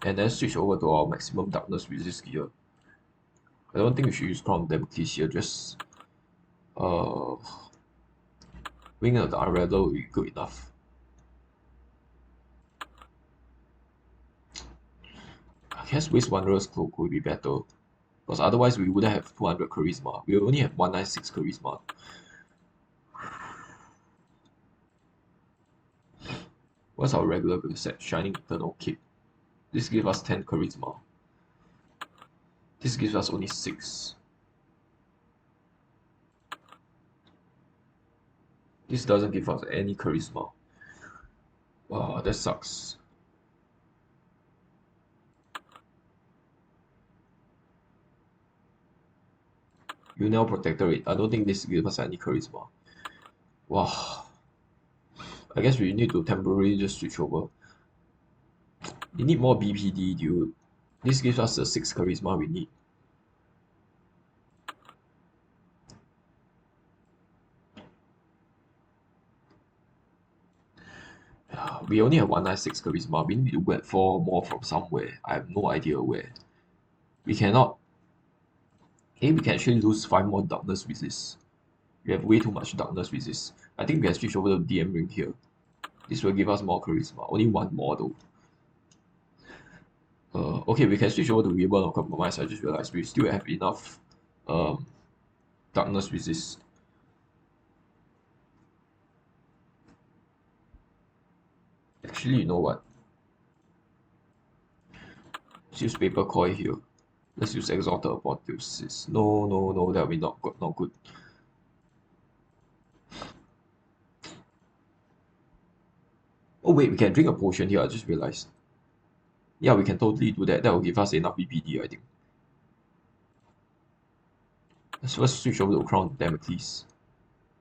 and then switch over to our maximum darkness resist gear. I don't think we should use Crown of Democles here, just Wing of the Unravel will be good enough. I guess Waste Wanderer's Cloak would be better, because otherwise we wouldn't have 200 charisma. We only have 196 charisma. What's our regular build set? Shining Eternal Cape. This gives us 10 charisma. This gives us only 6. This doesn't give us any charisma. Wow, that sucks. Unel Protectorate. I don't think this gives us any charisma. Wow. I guess we need to temporarily just switch over. We need more BPD, dude. This gives us the 6 charisma we need. We only have 196 charisma. We need to get 4 more from somewhere. I have no idea where. We cannot. Hey, we can actually lose 5 more darkness resist. We have way too much darkness resist. I think we can switch over to DM ring here. This will give us more charisma. Only 1 more though. Okay, we can switch over to Ribbon of Compromise. I just realized we still have enough darkness resist. Actually, you know what? Let's use Paper Coil here. Let's use Exalted Apotheosis. No, that will be not good. Oh wait, we can drink a potion here, I just realized. Yeah, we can totally do that. That will give us enough BPD, I think. Let's first switch over to Crown of Democles.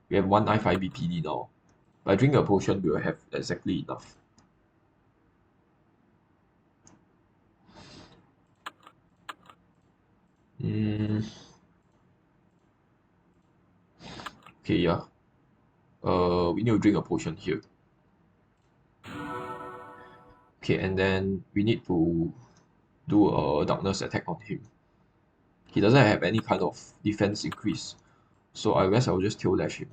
We have 195 BPD now. By drinking a potion, we will have exactly enough. Okay, yeah. We need to drink a potion here. Okay, and then we need to do a darkness attack on him. He doesn't have any kind of defense increase, so I guess I'll just tail dash him.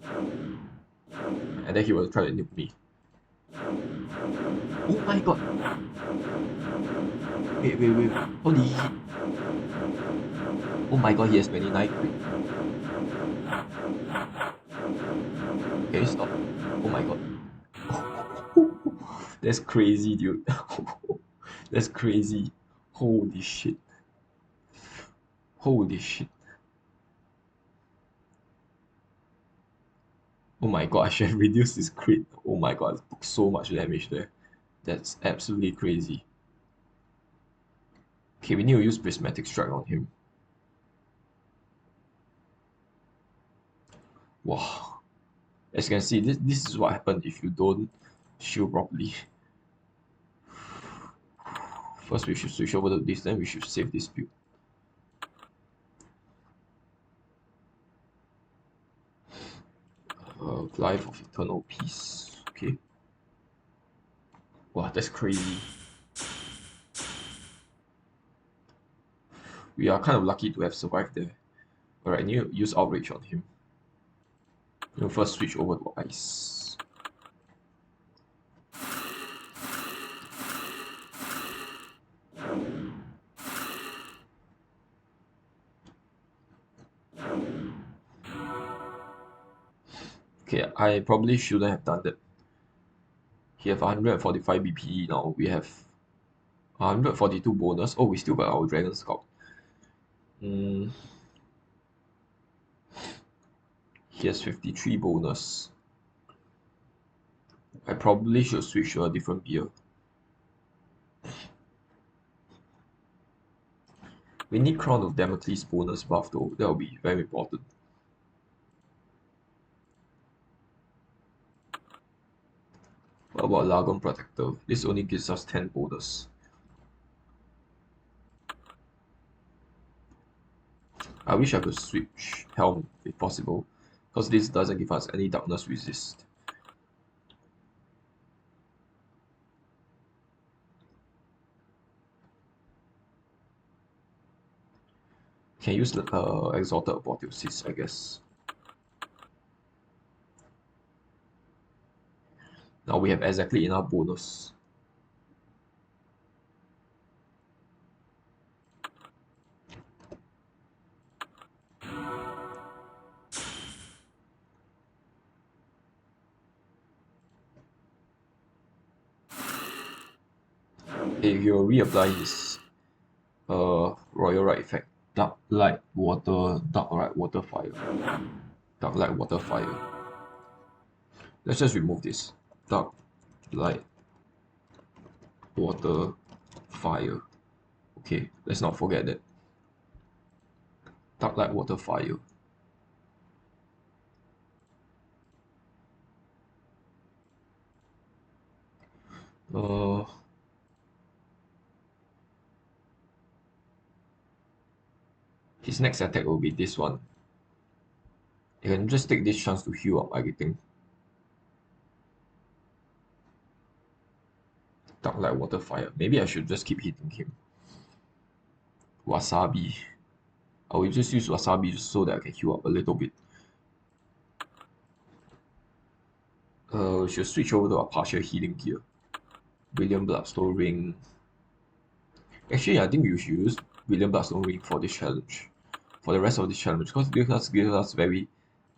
And then he will try to nuke me. Oh my god! Wait. Holy hit! Oh my god, he has 29 crit. Can you stop? Oh my god. That's crazy, dude. That's crazy. Holy shit. Holy shit. Oh my god, I should have reduced his crit. Oh my god, I took so much damage there. That's absolutely crazy. Okay, we need to use prismatic strike on him. Wow. As you can see, this is what happens if you don't shield properly. First we should switch over to this, then we should save this build. Life of Eternal Peace. Okay. Wow, that's crazy. We are kind of lucky to have survived there. Alright, need to use Outrage on him. We'll first switch over to Ice. Okay, I probably shouldn't have done that. He have 145 BPD now. We have 142 bonus. Oh, we still got our Dragon Scout. He has 53 bonus. I probably should switch to a different gear. We need Crown of Democles bonus buff though. That will be very important. What about Lagon Protector? This only gives us 10 bonus. I wish I could switch Helm if possible, because this doesn't give us any darkness resist. Can use the Exalted Baltael, I guess. Now we have exactly enough bonus. If you reapply his Royal Right effect, Dark Light Water, Dark Light Water Fire, Dark Light Water Fire. Let's just remove this. Dark Light Water Fire. Okay, let's not forget that. Dark Light Water Fire. His next attack will be this one. You can just take this chance to heal up everything. Dark Light Water Fire. Maybe I should just keep hitting him. Wasabi. I will just use Wasabi just so that I can heal up a little bit. Should switch over to a partial healing gear. Brilliant Bloodstone Ring. Actually, I think you should use Brilliant Bloodstone Ring for this challenge. For the rest of this challenge, because it gives us very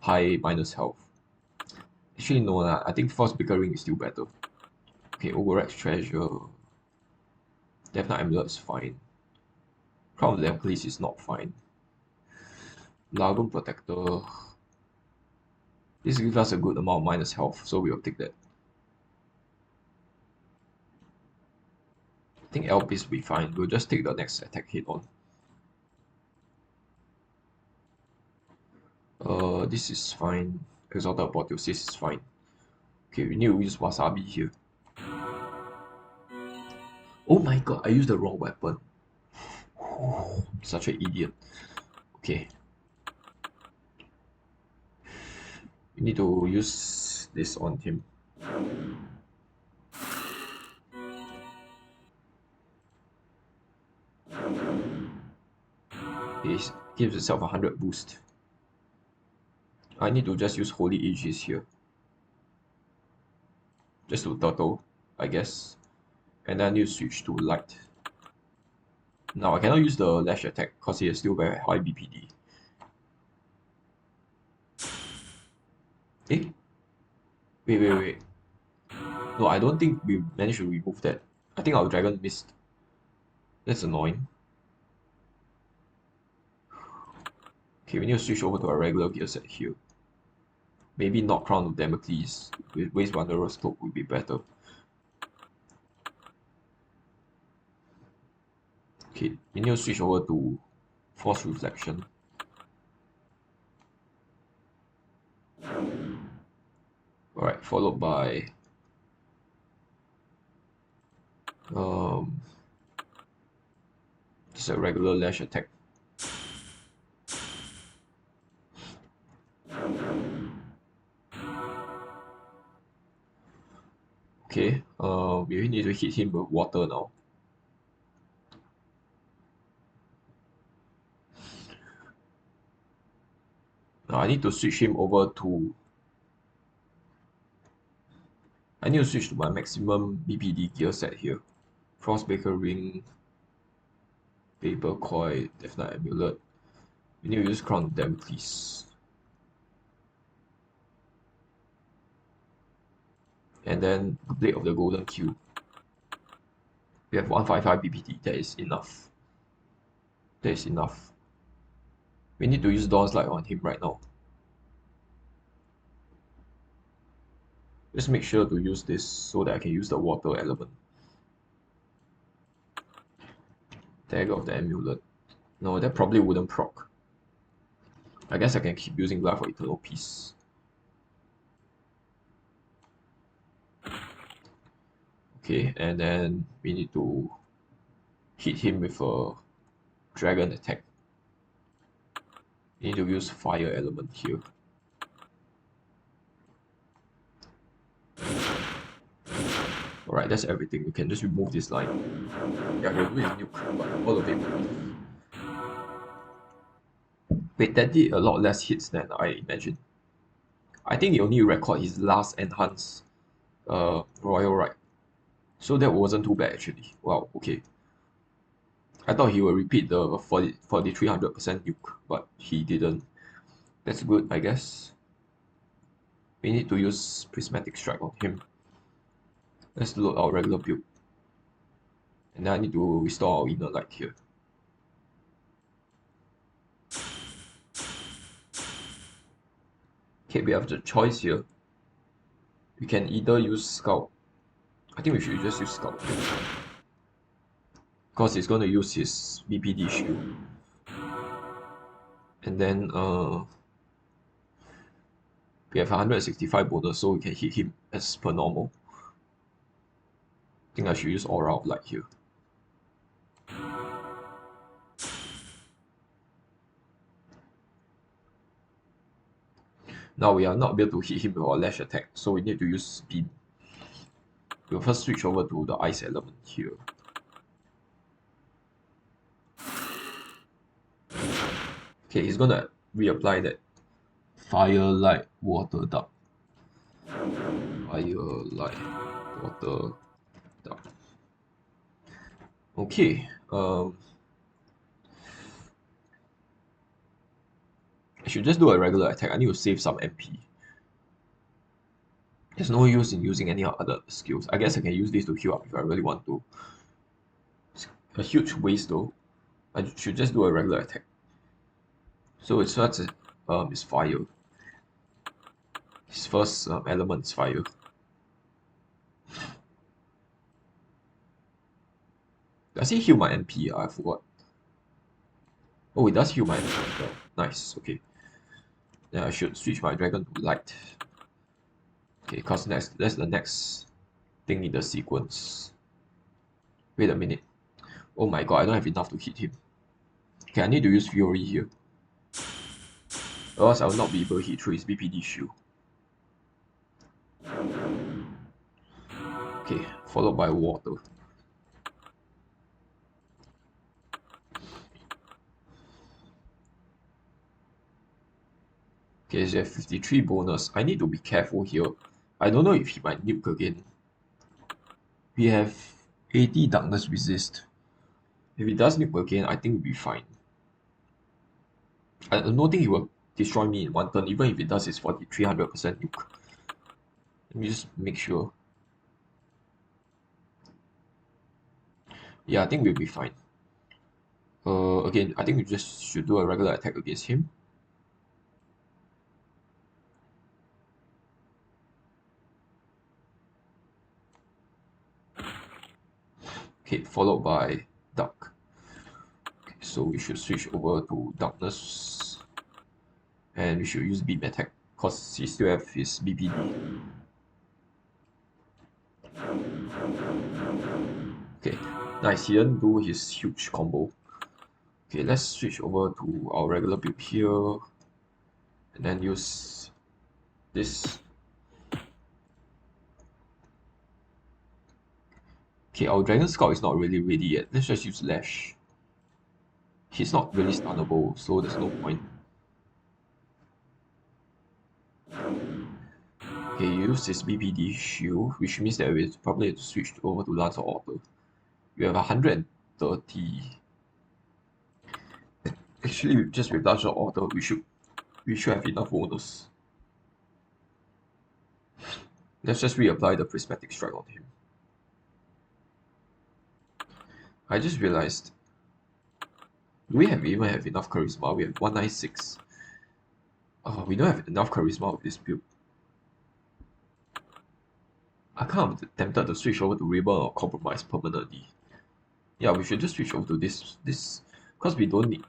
high minus health. Actually, no, I think Frostbreaker Ring is still better. Okay, Overrax Treasure. Death Knight Amulet is fine. Crown of Democles is not fine. Lagoon Protector. This gives us a good amount of minus health, so we'll take that. I think Elpis will be fine. We'll just take the next attack hit on. This is fine. Exalted Apotheosis is fine. Okay, we need to use Wasabi here. Oh my god, I used the wrong weapon. Such an idiot. Okay. We need to use this on him. He gives himself 100 boost. I need to just use Holy Aegis here. Just to turtle, I guess. And then I need to switch to Light. Now I cannot use the Lash attack because he is still very high BPD. Eh? Wait. No, I don't think we managed to remove that. I think our dragon missed. That's annoying. Okay, we need to switch over to a regular gear set here. Maybe not Crown of Democles. With Waste Wanderer's Cloak would be better. Okay, we need to switch over to Force Reflection. Alright, followed by just a regular lash attack. Okay, we need to hit him with water now. Now I need to switch him over to. I need to switch to my maximum BPD gear set here. Frostbreaker ring, paper coil, definite amulet. We need to use Crown of Democles. And then the Blade of the Golden Q. We have 155 BPD. That is enough. That is enough. We need to use Dawn's Light on him right now. Just make sure to use this so that I can use the water element. Tag of the amulet. No, that probably wouldn't proc. I guess I can keep using Life for Eternal Peace. Okay, and then we need to hit him with a dragon attack. We need to use fire element here. Alright, that's everything. We can just remove this line. Yeah, we'll do his nuke, but all of it. Wait, that did a lot less hits than I imagined. I think he only recorded his last enhanced royal right. So that wasn't too bad actually. Wow, okay. I thought he would repeat the 4300% nuke, but he didn't. That's good, I guess. We need to use Prismatic Strike on him. Let's load our regular build. And then I need to restore our inner light here. Okay, we have the choice here. We can either use Scout. I think we should just use Scout. Because he's going to use his BPD-shield. And then we have 165 bonus, so we can hit him as per normal. I think I should use Aura of Light here. Now we are not able to hit him with our lash attack, so we need to use beam. We'll first switch over to the ice element here. Okay, he's gonna reapply that fire, light, water, dark. Fire, light, water, dark. Okay, I should just do a regular attack. I need to save some MP. There's no use in using any other skills. I guess I can use this to heal up if I really want to. It's a huge waste though. I should just do a regular attack. So it starts is fire. His first element is fire. Does he heal my MP? I forgot. Oh, it does heal my MP. Oh, nice, okay. Then I should switch my dragon to light. Okay, cause that's the next thing in the sequence. Wait a minute. Oh my god, I don't have enough to hit him. Okay, I need to use Fury here. Or else I will not be able to hit through his BPD-shield. Okay, followed by water. Okay, so I have 53 bonus. I need to be careful here. I don't know if he might nuke again. We have 80 darkness resist. If he does nuke again, I think we'll be fine. I don't think he will destroy me in one turn, even if it does his 4300% nuke. Let me just make sure. Yeah, I think we'll be fine. Again, I think we just should do a regular attack against him. Okay, followed by dark. Okay, so we should switch over to darkness, and we should use beam attack because he still have his BPD. Okay, nice. He didn't do his huge combo. Okay, let's switch over to our regular build here, and then use this. Okay, our Dragon Scout is not really ready yet. Let's just use Lash. He's not really stunnable, so there's no point. Okay, use this BPD-shield, which means that we probably have to switch over to Lance of Auto. We have 130. Actually, just with Lance of Auto, we should have enough bonus. Let's just reapply the Prismatic Strike on him. I just realized, do we even have enough Charisma? We have 196. We don't have enough Charisma with this build. I kind of tempted to switch over to Rebel or Compromise permanently. Yeah, we should just switch over to this, because we don't need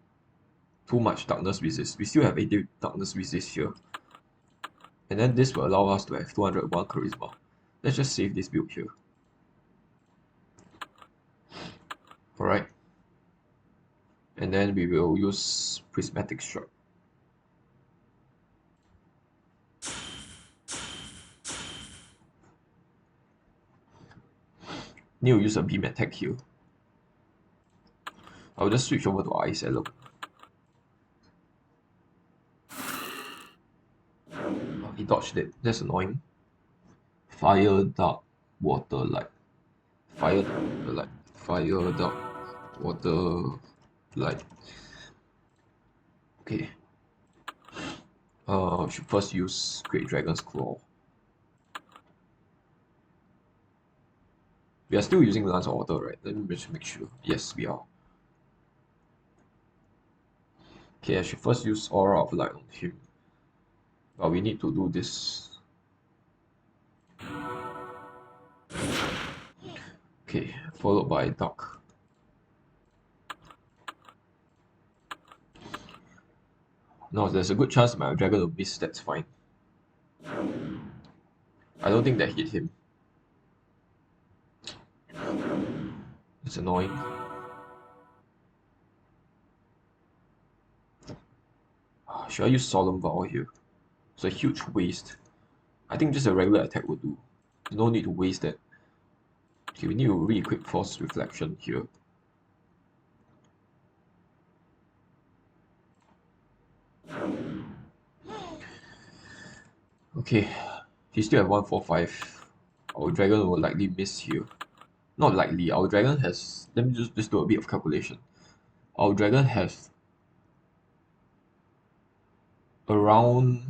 too much darkness resist. We still have 80 darkness resist here. And then this will allow us to have 201 charisma. Let's just save this build here. Alright. And then we will use Prismatic Strike. Need to use a beam attack here. I'll just switch over to Ice Element. He dodged it. That's annoying. Fire, dark, water, light. Fire, dark, light. Fire, dark, water, light. Okay. Should first use Great Dragon's Claw. We are still using Lance of Auto, right? Let me just make sure. Yes, we are. Okay, I should first use Aura of Light on him. But we need to do this. Okay, followed by Dark. No, there's a good chance my dragon will miss, that's fine. I don't think that hit him. It's annoying. Should I use Solemn Vow here? It's a huge waste. I think just a regular attack will do. There's no need to waste that. Okay, we need to re-equip Force Reflection here. Okay, he still have 145. Our dragon will likely miss here. Not likely, our dragon has... Let me just do a bit of calculation. Our dragon has around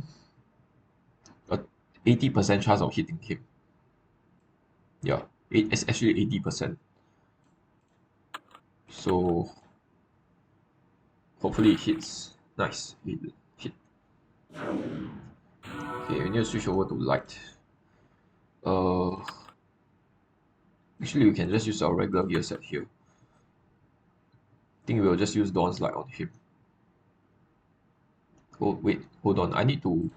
a 80% chance of hitting him. Yeah, it's actually 80%. So hopefully it hits. Nice, it hit. Okay, we need to switch over to light. Actually we can just use our regular gear set here. I think we'll just use Dawn's Light on him. Oh wait, hold on. I need to...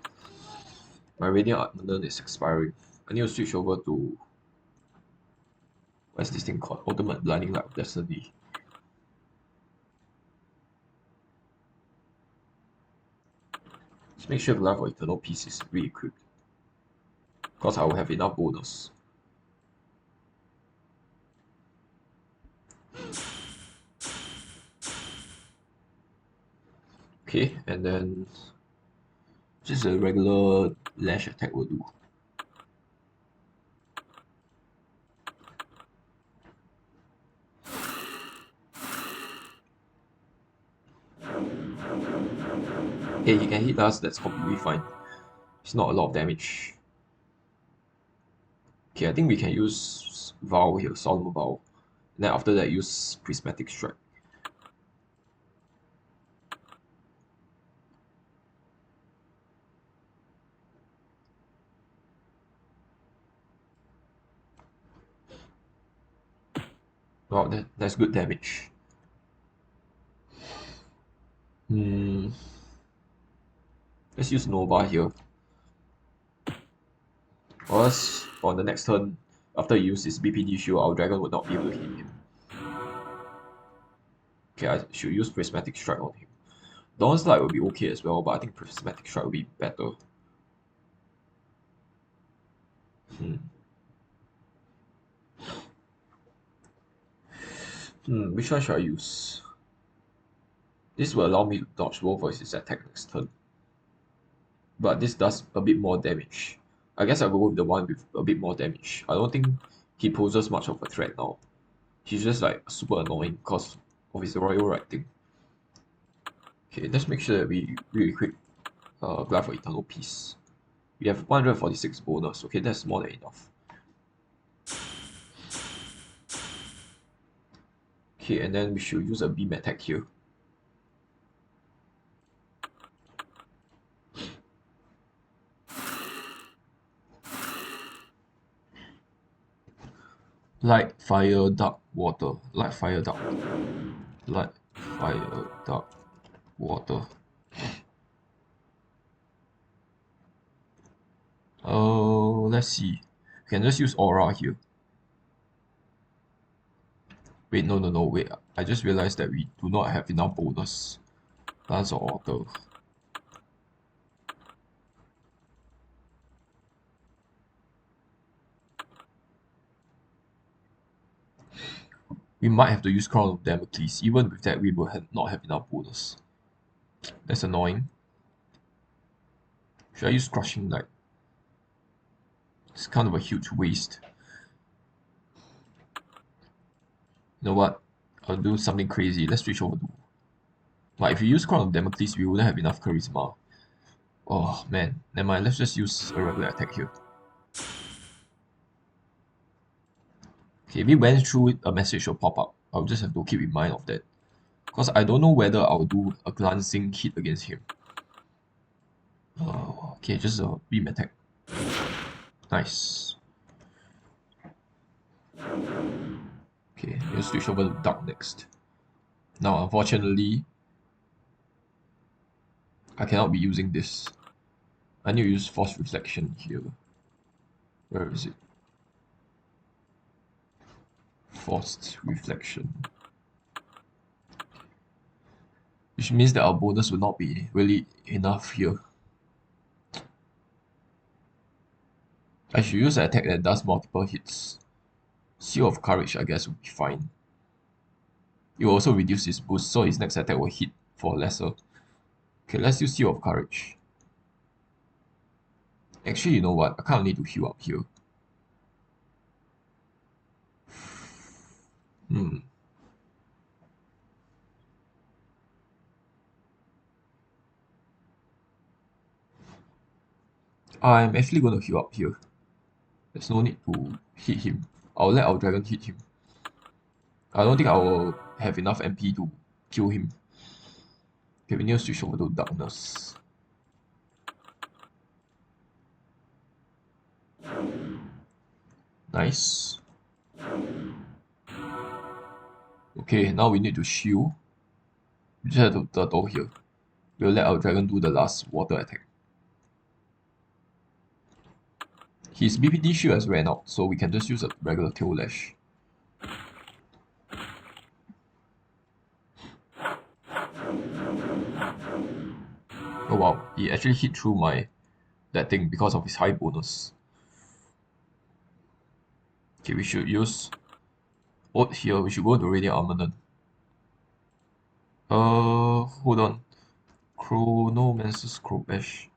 My Radiant Armament is expiring. I need to switch over to... What's this thing called? Ultimate Blinding Light of Destiny. Just make sure the Life of Eternal Peace is re-equipped. Because I will have enough bonus. Okay, and then just a regular lash attack will do. Okay, he can hit us, that's completely fine. It's not a lot of damage. Okay, I think we can use Vow here, Solemn Vow. And then after that, use Prismatic Strike. Wow, that's good damage. Let's use Nova here. Because on the next turn, after he uses his BPD shield, our dragon would not be able to hit him. Okay, I should use Prismatic Strike on him. Dawn's Light will be okay as well, but I think Prismatic Strike will be better. Which one should I use? This will allow me to dodge both of his attack next turn. But this does a bit more damage. I guess I'll go with the one with a bit more damage. I don't think he poses much of a threat now. He's just like super annoying because of his royal right thing. Okay, let's make sure that we re-equip Glide for Eternal Peace. We have 146 bonus. Okay, that's more than enough. Okay, and then we should use a beam attack here. Light, fire, dark, water. Light, fire, dark. Light, fire, dark, water. Let's see. We can just use aura here. Wait, no, wait. I just realized that we do not have enough bonus. Lance or auto. We might have to use Crown of Democles. Even with that, we will not have enough bonus. That's annoying. Should I use Crushing Light? It's kind of a huge waste. You know what? I'll do something crazy. Let's switch over to... Like, if we use Crown of Democles, we wouldn't have enough Charisma. Oh, man. Never mind. Let's just use a regular attack here. Okay, if we went through it, a message will pop up. I'll just have to keep in mind of that. Because I don't know whether I'll do a glancing hit against him. Okay, just a beam attack. Nice. Okay, we'll switch over to dark next. Now, unfortunately, I cannot be using this. I need to use Force Reflection here. Where is it? Forced Reflection. Which means that our bonus will not be really enough here. I should use an attack that does multiple hits. Seal of Courage, I guess, would be fine. It will also reduce his boost, so his next attack will hit for lesser. Okay, let's use Seal of Courage. Actually, you know what? I kind of need to heal up here. I'm actually going to heal up here. There's no need to hit him. I'll let our dragon hit him. I don't think I will have enough MP to kill him. Okay, we need to switch over to darkness. Nice. Okay, now we need to shield. We just have to turtle here. We'll let our dragon do the last water attack. His BPD shield has ran out, so we can just use a regular tail lash. Oh wow, he actually hit through that thing because of his high bonus. Okay, we should use Oath here. We should go to Radiant Armament. Hold on. Chronomancer's c-khopesh.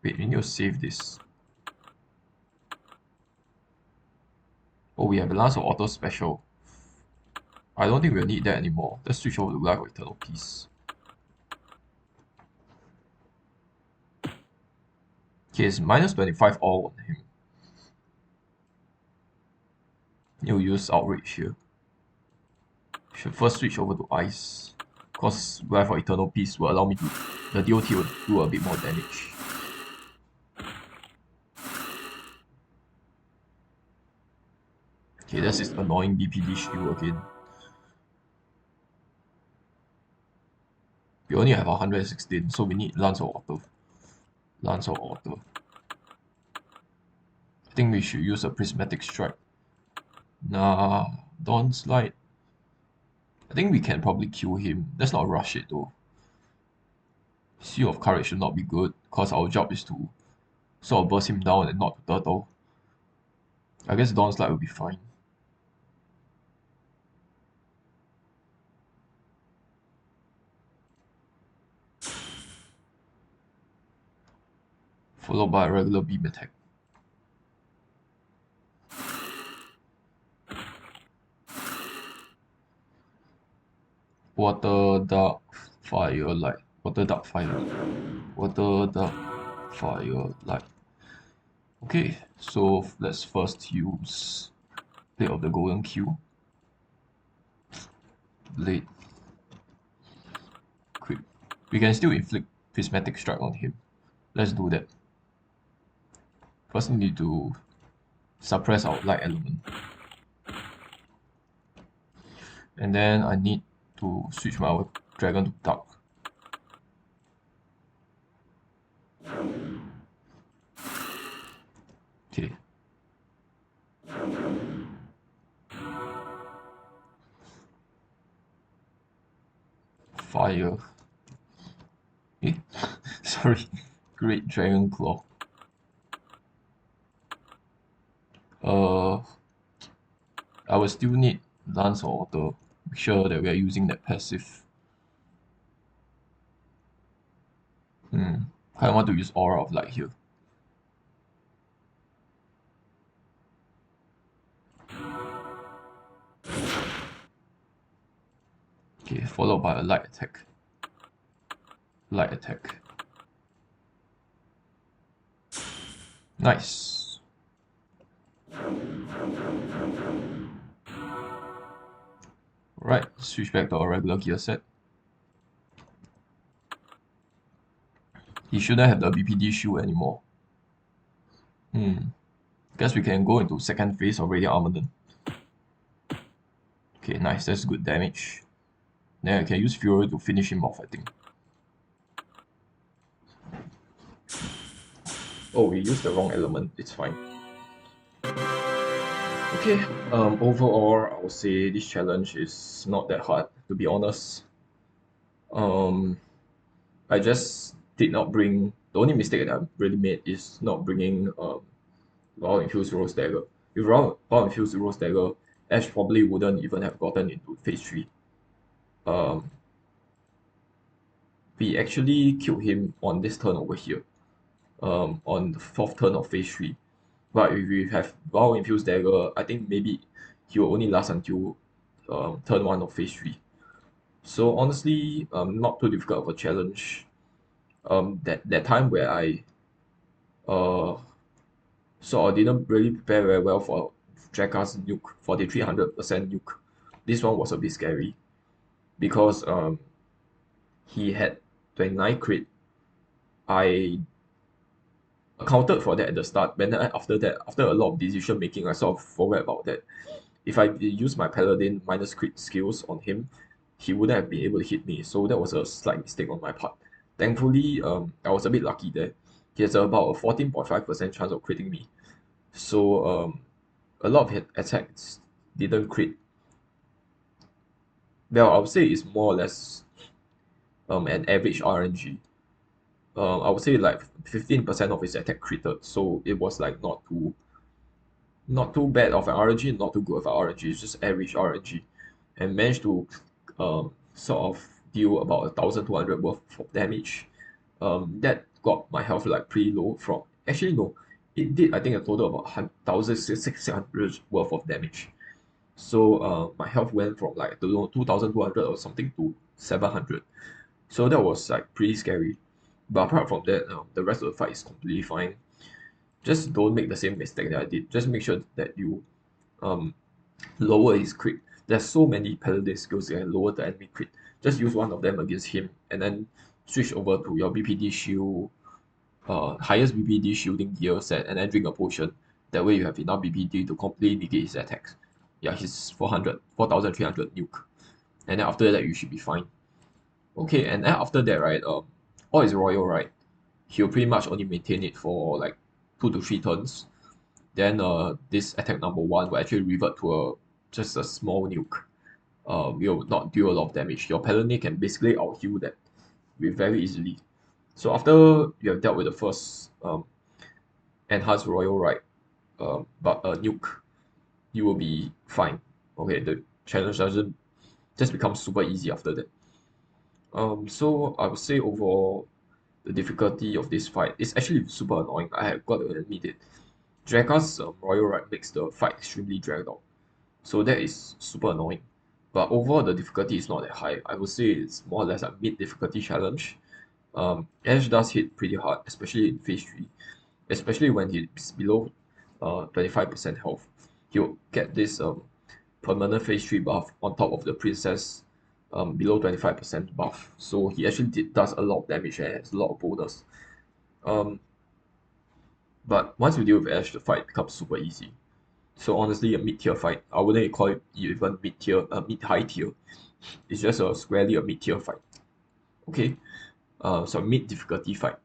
Wait, we need to save this. Oh, we have a Lance of Auto Special. I don't think we'll need that anymore. Let's switch over to Light of Eternal Peace. Okay, it's minus 25 all on him. You'll use Outrage here. Should first switch over to Ice. Because Light for Eternal Peace will allow me to... The DOT will do a bit more damage. Okay, that's this annoying BPD shield again. We only have 116, so we need Lance or Auto. Lance or Auto. I think we should use a prismatic strike. Nah, Dawn's Light. I think we can probably kill him. Let's not rush it though. Seal of Courage should not be good, because our job is to sort of burst him down and not to turtle. I guess Dawn's Light will be fine. Followed by a regular beam attack. Water, dark, fire, light. Water, dark, fire. Water, dark, fire, light. Okay, so let's first use Blade of the Golden Q. Blade. Quick. We can still inflict Prismatic Strike on him. Let's do that. First, we need to suppress our light element. And then I need to switch my dragon to dark. Okay. Fire. Eh? Sorry. Great Dragon Claw. I will still need Lance or Auto. Make sure that we are using that passive. I want to use Aura of Light here. Okay, followed by a light attack. Light attack. Nice. Right, switch back to our regular gear set. He shouldn't have the BPD-shield anymore. Guess we can go into second phase of Radiant Armor then. Okay, nice, that's good damage. Then I can use Fury to finish him off, I think. Oh, we used the wrong element, it's fine. Okay, overall, I would say this challenge is not that hard, to be honest. I just did not bring, the only mistake that I really made is not bringing Vow Infused Rose Dagger. With Vow Infused Rose Dagger, Ash probably wouldn't even have gotten into phase 3. We actually killed him on this turn over here, on the 4th turn of phase 3. But if we have Vow Infused Dagger, I think maybe he will only last until turn 1 of phase 3. So honestly, not too difficult of a challenge. That time where I so I didn't really prepare very well for Drakath's nuke, for the 300% nuke. This one was a bit scary because he had 29 crit. I accounted for that at the start, but then after that, after a lot of decision making, I sort of forgot about that. If I use my paladin minus crit skills on him, he wouldn't have been able to hit me. So that was a slight mistake on my part. Thankfully, I was a bit lucky there. He has about a 14.5% chance of critting me. So a lot of his attacks didn't crit. Well, I would say it's more or less an average RNG. I would say like 15% of his attack critted, so it was like not too bad of an RNG, not too good of an RNG. It's just average RNG, and managed to sort of deal about 1,200 worth of damage. That got my health like pretty low from, actually no, it did I think a total of about 1,600 worth of damage. So my health went from like 2,200 or something to 700. So that was like pretty scary. But apart from that, the rest of the fight is completely fine. Just don't make the same mistake that I did. Just make sure that you lower his crit. There's so many paladin skills that can lower the enemy crit. Just use one of them against him and then switch over to your BPD shield, highest BPD shielding gear set, and then drink a potion. That way you have enough BPD to completely negate his attacks. yeah, he's 4,300 nuke. And then after that, you should be fine. Okay, and then after that, right, all is royal, right? He'll pretty much only maintain it for like 2 to 3 turns. Then this attack number one will actually revert to just a small nuke. Will not deal a lot of damage. Your paladin can basically out heal that with very easily. So after you have dealt with the first enhanced royal, right, but a nuke, you will be fine. Okay, the challenge doesn't just become super easy after that. So I would say overall, the difficulty of this fight is actually super annoying. I have got to admit it. Drakath's royal right makes the fight extremely dragged out, so that is super annoying. But overall, the difficulty is not that high. I would say it's more or less a mid difficulty challenge. Ash does hit pretty hard, especially in phase 3, especially when he's below 25% health. He'll get this permanent phase 3 buff on top of the princess below 25% buff. So he actually does a lot of damage and has a lot of bonus. Um, but once you deal with Ash, the fight becomes super easy. So honestly, a mid-tier fight. I wouldn't call it even mid-tier, mid-high tier. It's just a squarely a mid-tier fight. Okay, so mid difficulty fight.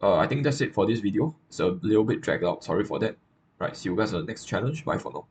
I think that's it for this video. It's a little bit dragged out. Sorry for that. Right, see you guys on the next challenge. Bye for now.